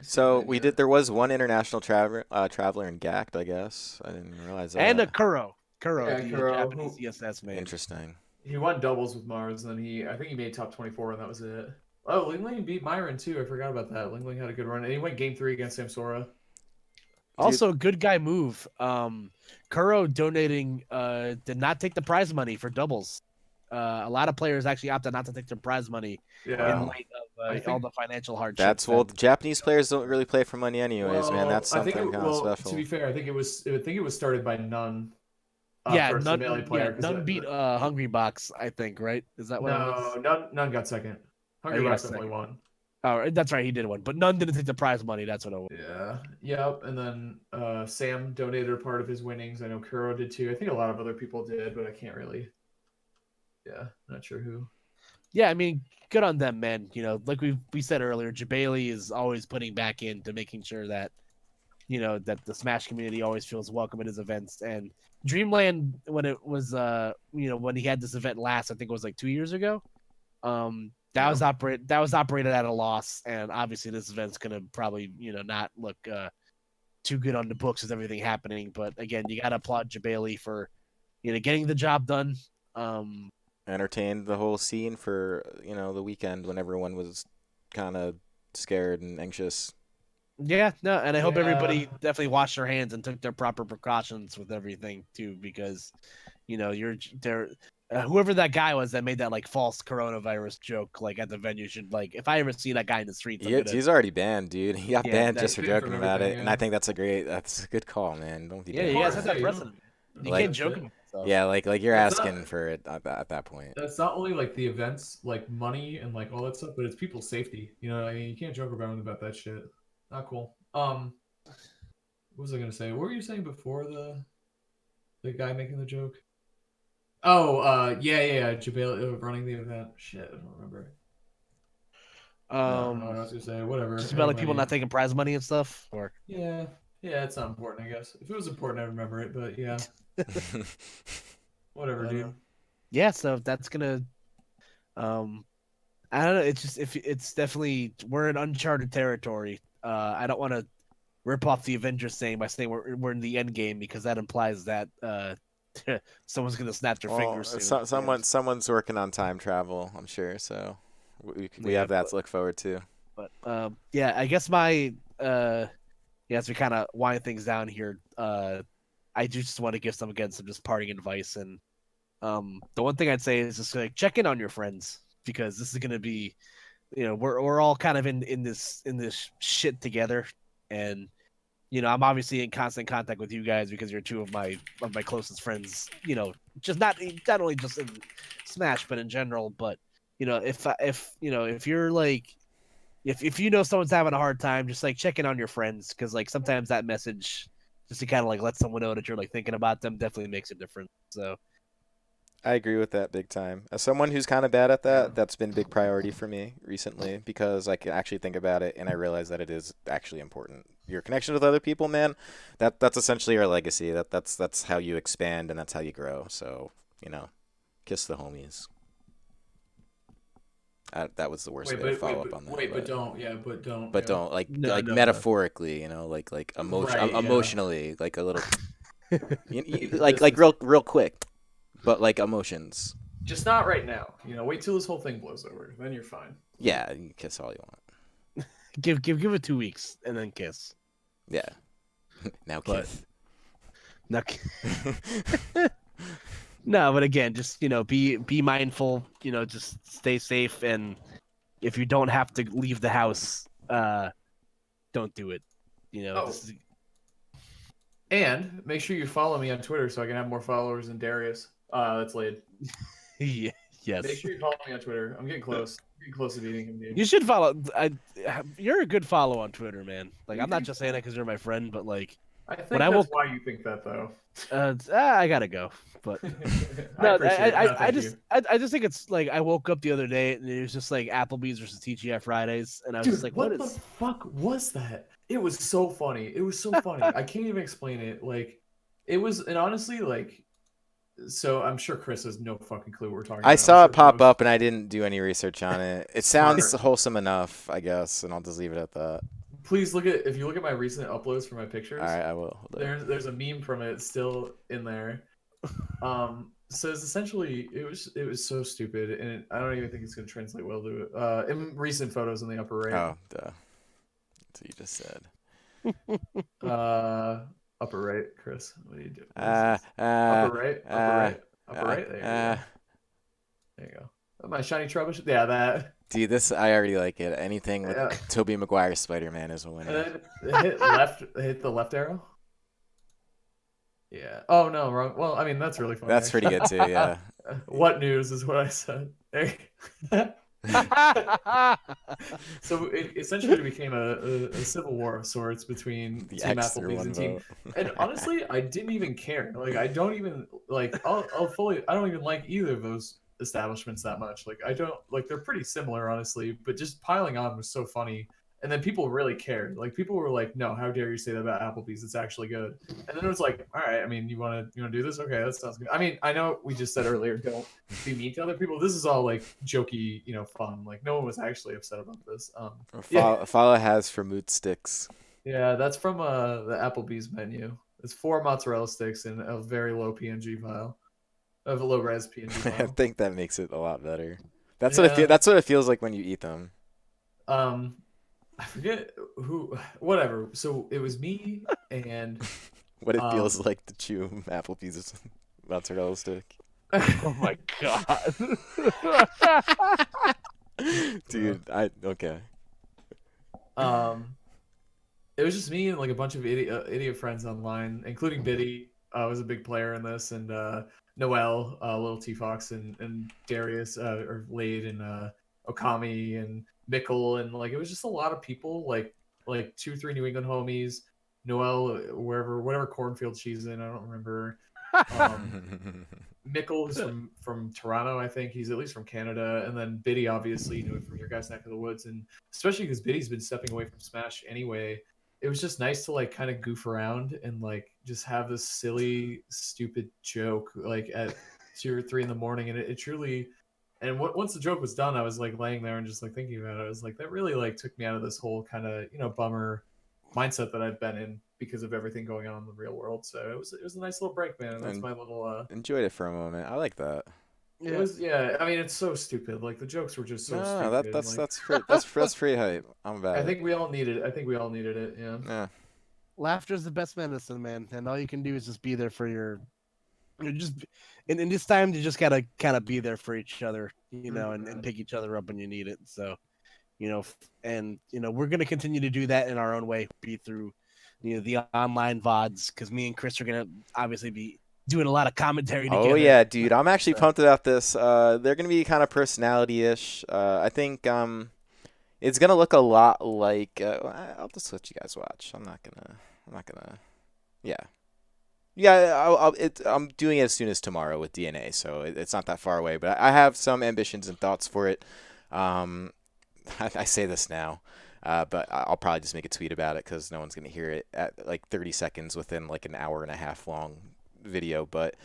So there was one international traveler in GACT, I guess. I didn't realize that. And a Kuro, Yeah, the Kuro, Japanese ESS man. Interesting. He won doubles with Mars, and then I think he made top 24, and that was it. Oh, Ling Ling beat Myron too. I forgot about that. Ling Ling had a good run, and he went game 3 against Samsora. Also, good guy move. Kuro donating did not take the prize money for doubles. A lot of players actually opted not to take their prize money in light of all the financial hardships. The Japanese players don't really play for money anyways, man. That's something kind of special. To be fair, I think it was started by None. None beat Hungry Box, I think, right? Is that what it was? No, None got second. Hungry Box definitely won. Oh, that's right, he did one, but None didn't take the prize money. That's what it was. Yeah, yep. And then Sam donated a part of his winnings. I know Kuro did too. I think a lot of other people did, but I can't really. Yeah, not sure who. Yeah, I mean, good on them, man. Like we said earlier, Jabali is always putting back into making sure that that the Smash community always feels welcome at his events. And Dreamland, when it was when he had this event last, I think it was like 2 years ago. That was operated at a loss, and obviously this event's gonna probably not look too good on the books with everything happening. But again, you gotta applaud Jabali for getting the job done. Entertained the whole scene for the weekend when everyone was kind of scared and anxious. Yeah, no, and I hope everybody definitely washed their hands and took their proper precautions with everything too, because you're there. Whoever that guy was that made that like false coronavirus joke like at the venue should, like, if I ever see that guy in the streets, he's already banned, dude. He got banned just for joking about it, and I think that's a good call, man. Don't be you guys have that precedent. You can't joke about stuff. Yeah, like you're asking for it at that point. That's not only like the events, like money and like all that stuff, but it's people's safety. I mean, you can't joke around about that shit. Not cool. What was I gonna say? What were you saying before the guy making the joke? Oh, yeah. Jabal running the event. Shit, I don't remember. I was gonna say whatever. Just about like people not taking prize money and stuff, or yeah, it's not important, I guess. If it was important, I'd remember it, but yeah. Whatever, dude. Yeah, so that's gonna. I don't know. It's just it's definitely, we're in uncharted territory. I don't want to rip off the Avengers saying by saying we're in the end game, because that implies that someone's gonna snap their fingers soon. Someone's working on time travel, I'm sure. So we have that to look forward to. But I guess my as we kind of wind things down here, I do just want to give some just parting advice. And the one thing I'd say is just like check in on your friends, because this is gonna be, we're all kind of in this shit together. And I'm obviously in constant contact with you guys because you're two of my closest friends. Just not only just in Smash, but in general. But if you're like, if someone's having a hard time, just like check in on your friends, because like sometimes that message, just to kind of like let someone know that you're like thinking about them, definitely makes a difference. So I agree with that big time. As someone who's kind of bad at that, that's been a big priority for me recently, because I can actually think about it and I realize that it is actually important. Your connection with other people, man, that's essentially your legacy. That's how you expand and that's how you grow. So, kiss the homies. That was the worst way to follow up on that. But don't. But don't metaphorically, like emotionally, like a little, like real quick. But like emotions. Just not right now. Wait till this whole thing blows over. Then you're fine. Yeah, you can kiss all you want. Give it 2 weeks and then kiss. Yeah. Now But kiss. no, no, but again, just be mindful. Just stay safe, and if you don't have to leave the house, don't do it. This is And make sure you follow me on Twitter so I can have more followers than Darius. That's laid. yeah, yes. Make sure you follow me on Twitter. I'm getting close. To beating him, dude. You should follow. You're a good follow on Twitter, man. Like, You I'm not think just saying that because you're my friend, but like, I think when I that's woke, why you think that, though. I gotta go. But I no, appreciate it. No, I thank just, you. I just think it's like I woke up the other day and it was just like Applebee's versus TGI Fridays, and I was just Dude, like, what the fuck was that? It was so funny. It was so funny. I can't even explain it. Like, it was, and honestly, like, so I'm sure Chris has no fucking clue what we're talking I about. saw I'm it sure pop most- up and I didn't do any research on it. It sounds Smart. wholesome enough, I guess, and I'll just leave it at that. Please if you look at my recent uploads for my pictures, All right, I will. Hold up. there's a meme from it still in there. So it's essentially it was so stupid, and I don't even think it's gonna translate well to it. In recent photos in the upper right. Oh, duh. That's what you just said. Upper right, Chris. What are you doing? Uh, Upper right, upper right, upper uh, right. There you go. There you go. My shiny trouble. Yeah, that. Dude, this I already like it. Anything with Yeah. Tobey Maguire Spider-Man is a And winner. then hit left. Hit the left arrow. Yeah. Oh no, wrong. Well, I mean that's really funny. That's pretty good too. Yeah. What news is what I said. There. So it essentially became a civil war of sorts between The Team X or Applebee's one and Team. vote. And honestly, I didn't even care. Like I don't even like. I'll fully. I don't even like either of those establishments that much. Like I don't like. They're pretty similar, honestly. But just piling on was so funny. And then people really cared. Like people were like, "No, how dare you say that about Applebee's? It's actually good." And then it was like, "All right, I mean, you want to do this? Okay, that sounds good." I mean, I know we just said earlier, don't be mean to other people. This is all like jokey, fun. Like no one was actually upset about this. Yeah, Follow has for mood sticks. yeah, that's from the Applebee's menu. It's 4 mozzarella sticks in a very low PNG file, of a low res PNG I file. think that makes it a lot better. That's what that's what it feels like when you eat them. I forget who, whatever. So it was me and What it feels like to chew Applebee's mozzarella stick. oh my god, Dude, okay. It was just me and like a bunch of idiot friends online, including Biddy. Was a big player in this, and Noel, Little T Fox, and Darius, or Lade, and Okami, and Mickle, and like it was just a lot of people, like 2, 3 New England homies. Noel, whatever cornfield she's in, I don't remember. Mickle is from Toronto, I think. He's at least from Canada, and then Biddy, obviously, you know, from your guys' neck of the woods, and especially because Biddy's been stepping away from Smash anyway. It was just nice to like kind of goof around and like just have this silly, stupid joke like at 2 or 3 in the morning, and it truly. And once the joke was done, I was like laying there and just like thinking about it. I was like, that really like took me out of this whole kind of bummer mindset that I've been in because of everything going on in the real world. So it was a nice little break, man. That's my little. Enjoyed it for a moment. I like that. It was, yeah. I mean, it's so stupid. Like the jokes were just so stupid. That's pretty hype. I'm about I think we all needed it. Yeah. Yeah. laughter is the best medicine, man, and all you can do is just be there for your. Just in this time, you just gotta kind of be there for each other, and pick each other up when you need it. So, we're gonna continue to do that in our own way, be through, the online VODs, because me and Chris are gonna obviously be doing a lot of commentary together. Oh yeah, dude, I'm actually pumped about this. They're gonna be kind of personality-ish. I think it's gonna look a lot like. I'll just let you guys watch. I'm not gonna. Yeah. Yeah, I'm doing it as soon as tomorrow with DNA, so it's not that far away. But I have some ambitions and thoughts for it. I say this now, but I'll probably just make a tweet about it because no one's going to hear it at like 30 seconds within like an hour and a half long video. But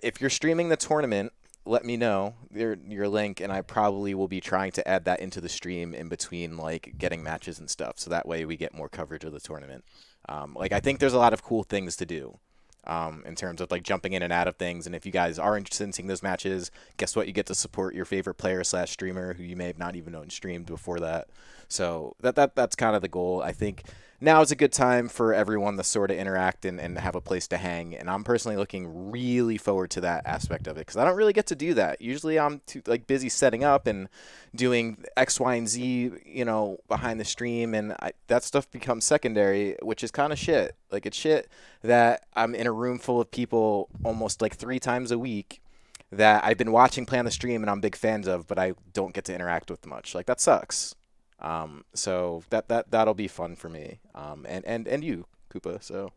if you're streaming the tournament, let me know your link, and I probably will be trying to add that into the stream in between like getting matches and stuff, so that way we get more coverage of the tournament. I think there's a lot of cool things to do. in terms of like jumping in and out of things. And if you guys are interested in seeing those matches, guess what? You get to support your favorite player slash streamer who you may have not even known streamed before that. So that's kind of the goal. I think now is a good time for everyone to sort of interact and have a place to hang. And I'm personally looking really forward to that aspect of it because I don't really get to do that. Usually I'm too like busy setting up and doing X, Y, and Z, behind the stream, and that stuff becomes secondary, which is kind of shit. Like it's shit that I'm in a room full of people almost like 3 times a week that I've been watching play on the stream and I'm big fans of, but I don't get to interact with much. Like that sucks. So that'll be fun for me. And you, Koopa. So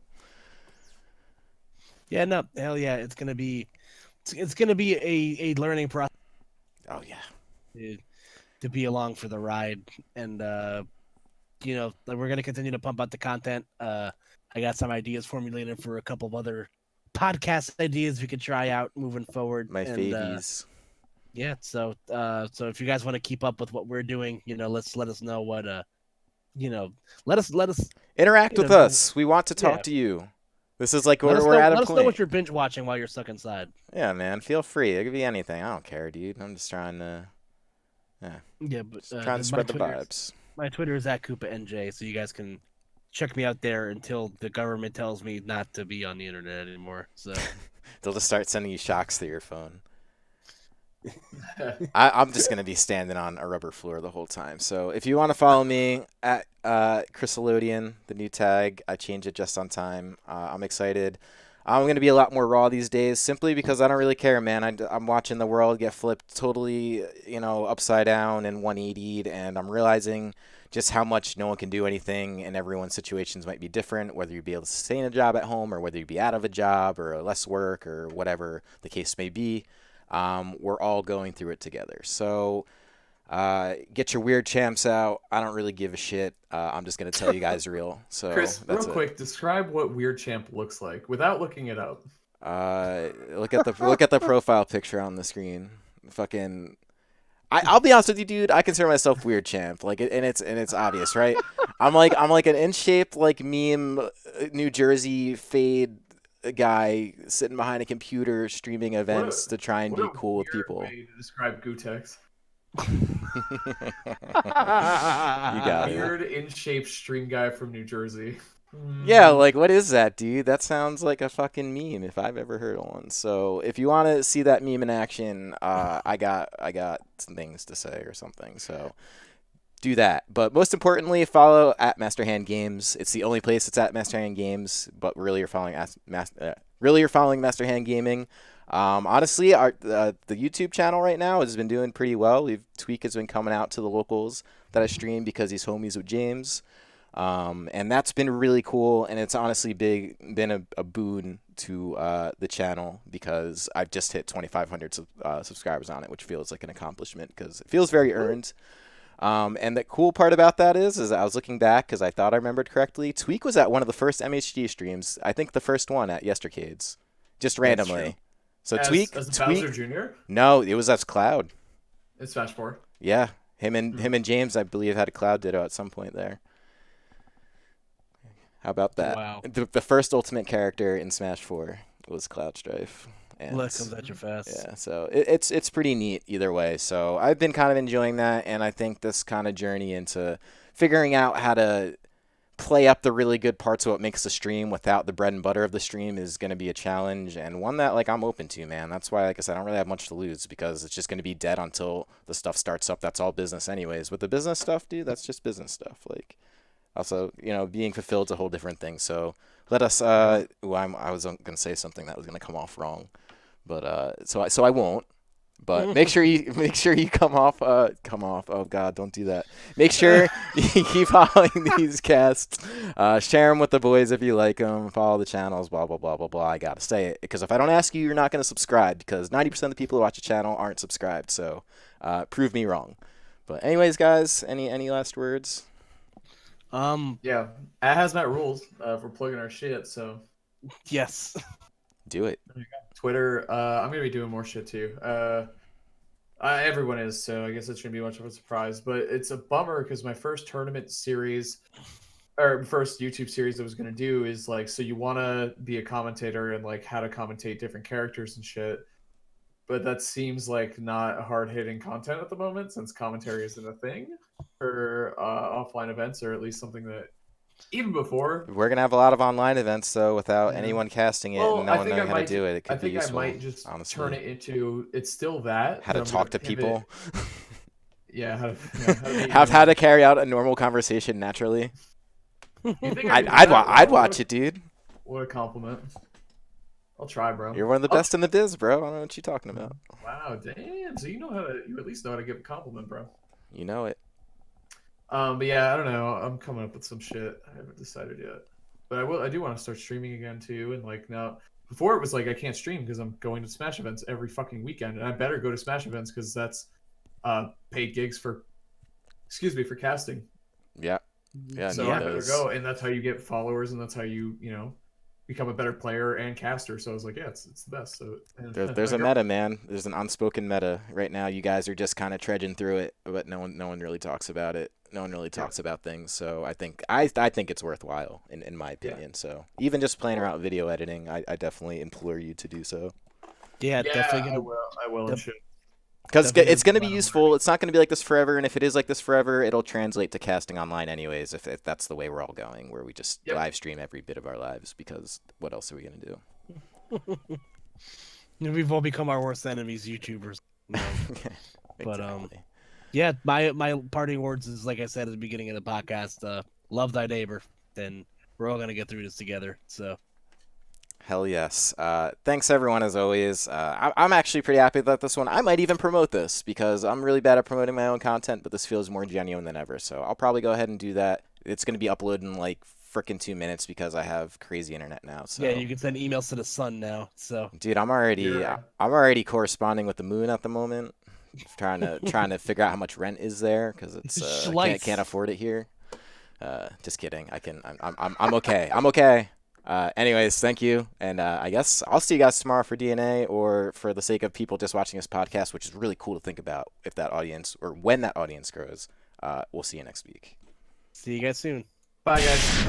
Yeah, no, hell yeah, it's gonna be a learning process. Oh yeah. To be along for the ride, and we're gonna continue to pump out the content. I got some ideas formulated for a couple of other podcast ideas we could try out moving forward. My and favies. Yeah, so if you guys want to keep up with what we're doing, let us know what let us interact with us. We want to talk yeah. to you. This is like Let we're at a let point. us know what you're binge watching while you're stuck inside. Yeah, man, feel free. It could be anything. I don't care, dude. I'm just trying to Yeah, but trying to spread the vibes. My Twitter is at KoopaNJ, so you guys can check me out there until the government tells me not to be on the internet anymore. So they'll just start sending you shocks through your phone. I'm just gonna be standing on a rubber floor the whole time. So if you want to follow me at Chriselodian, the new tag, I changed it just on time. I'm excited. I'm gonna be a lot more raw these days, simply because I don't really care, man. I'm watching the world get flipped totally, upside down and 180'd, and I'm realizing just how much no one can do anything, and everyone's situations might be different, whether you be able to sustain a job at home or whether you be out of a job or less work or whatever the case may be. We're all going through it together. So get your weird champs out. I don't really give a shit. I'm just going to tell you guys real. So Chris, that's real quick, describe what weird champ looks like without looking it up. Look at the profile picture on the screen. Fucking I'll be honest with you, dude. I consider myself weird champ. Like, and it's obvious, right? I'm like an in shape like meme New Jersey fade guy sitting behind a computer streaming events to try and be cool with people. Way to describe Gutex. You got it. Weird in shape stream guy from New Jersey. Yeah, like what is that, dude? That sounds like a fucking meme if I've ever heard one. So if you want to see that meme in action, I got some things to say or something. So do that. But most importantly, follow at Master Hand Games. It's the only place it's at Master Hand Games. But really, you're following Master Hand Gaming. Honestly, the YouTube channel right now has been doing pretty well. Tweak has been coming out to the locals that I stream because he's homies with James. And that's been really cool, and it's honestly been a boon to the channel because I've just hit 2,500 subscribers on it, which feels like an accomplishment because it feels very earned. And the cool part about that is I was looking back because I thought I remembered correctly. Tweak was at one of the first MHG streams. I think the first one at Yestercades, just randomly. So as Tweak Bowser Jr.? No, it was as Cloud. In Smash 4. Yeah, him and James, I believe, had a Cloud Ditto at some point there. How about that? Wow. The first Ultimate character in Smash 4 was Cloud Strife. And Luck comes at you fast. Yeah, so it's pretty neat either way. So I've been kind of enjoying that, and I think this kind of journey into figuring out how to play up the really good parts of what makes the stream without the bread and butter of the stream is going to be a challenge, and one that I'm open to, man. That's why, like I said, I don't really have much to lose because it's just going to be dead until the stuff starts up. That's all business anyways. With the business stuff, dude, that's just business stuff. Also, being fulfilled is a whole different thing. So let us. I was going to say something that was going to come off wrong, but so I won't. But make sure you come off. Oh God, don't do that. Make sure you keep following these casts. Share them with the boys if you like them. Follow the channels. Blah blah blah blah blah. I gotta say it because if I don't ask you, you're not gonna subscribe because 90% of the people who watch the channel aren't subscribed. So prove me wrong. But anyways, guys, any last words? Yeah, at Hazmat Rules for plugging our shit. So yes, do it. Twitter. I'm gonna be doing more shit too. Everyone is, so I guess it shouldn't be much of a surprise. But it's a bummer because my first tournament series, or first YouTube series I was gonna do is like, so you want to be a commentator and like how to commentate different characters and shit. But that seems like not hard hitting content at the moment, since commentary isn't a thing for offline events, or at least something that even before. We're gonna have a lot of online events though, without Yeah. anyone casting it Well, and no I one think knowing I how to might. do it. It I could be think I useful. might just honestly, turn it into it's still that. how to but I'm talk gonna to people. Yeah, how to be How to carry out a normal conversation naturally. You think I'd I could do that? I'd Wow, watch it, dude. What a compliment. I'll try, bro. You're one of the best in the biz, bro. I don't know what you're talking about. Wow, damn. So you at least know how to give a compliment, bro. You know it. But yeah, I don't know. I'm coming up with some shit. I haven't decided yet. But I do want to start streaming again too. And like now, before it was like I can't stream because I'm going to Smash events every fucking weekend, and I better go to Smash events because that's paid gigs for, for casting. Yeah. Yeah. So need I better those. go, and that's how you get followers, and that's how you become a better player and caster. So I was like, yeah, it's the best. So There's a meta, man. There's an unspoken meta right now. You guys are just kind of trudging through it, but no one really talks about it. No one really talks about things. So I think it's worthwhile in my opinion. So even just playing around with video editing, I definitely implore you to do so. Yeah, definitely. I will and should. Because Definitely it's going to be plan on useful. It's not going to be like this forever, and if it is like this forever, it'll translate to casting online anyways, if that's the way we're all going, where we just live stream every bit of our lives, because what else are we going to do? We've all become our worst enemies, YouTubers. Exactly. But yeah, my parting words is, like I said at the beginning of the podcast, love thy neighbor, and we're all going to get through this together. So. Hell yes. Thanks everyone as always. I'm actually pretty happy about this one. I might even promote this because I'm really bad at promoting my own content, but this feels more genuine than ever. So I'll probably go ahead and do that. It's going to be uploaded in like freaking 2 minutes because I have crazy internet now. So Yeah, you can send emails to the sun now. So dude, I'm already corresponding with the moon at the moment, trying to figure out how much rent is there because it's can't afford it here. Just kidding. I'm okay. I'm okay. Anyways, thank you, and I guess I'll see you guys tomorrow for DNA, or for the sake of people just watching this podcast, which is really cool to think about if that audience, or when that audience grows. We'll see you next week. See you guys soon. Bye, guys.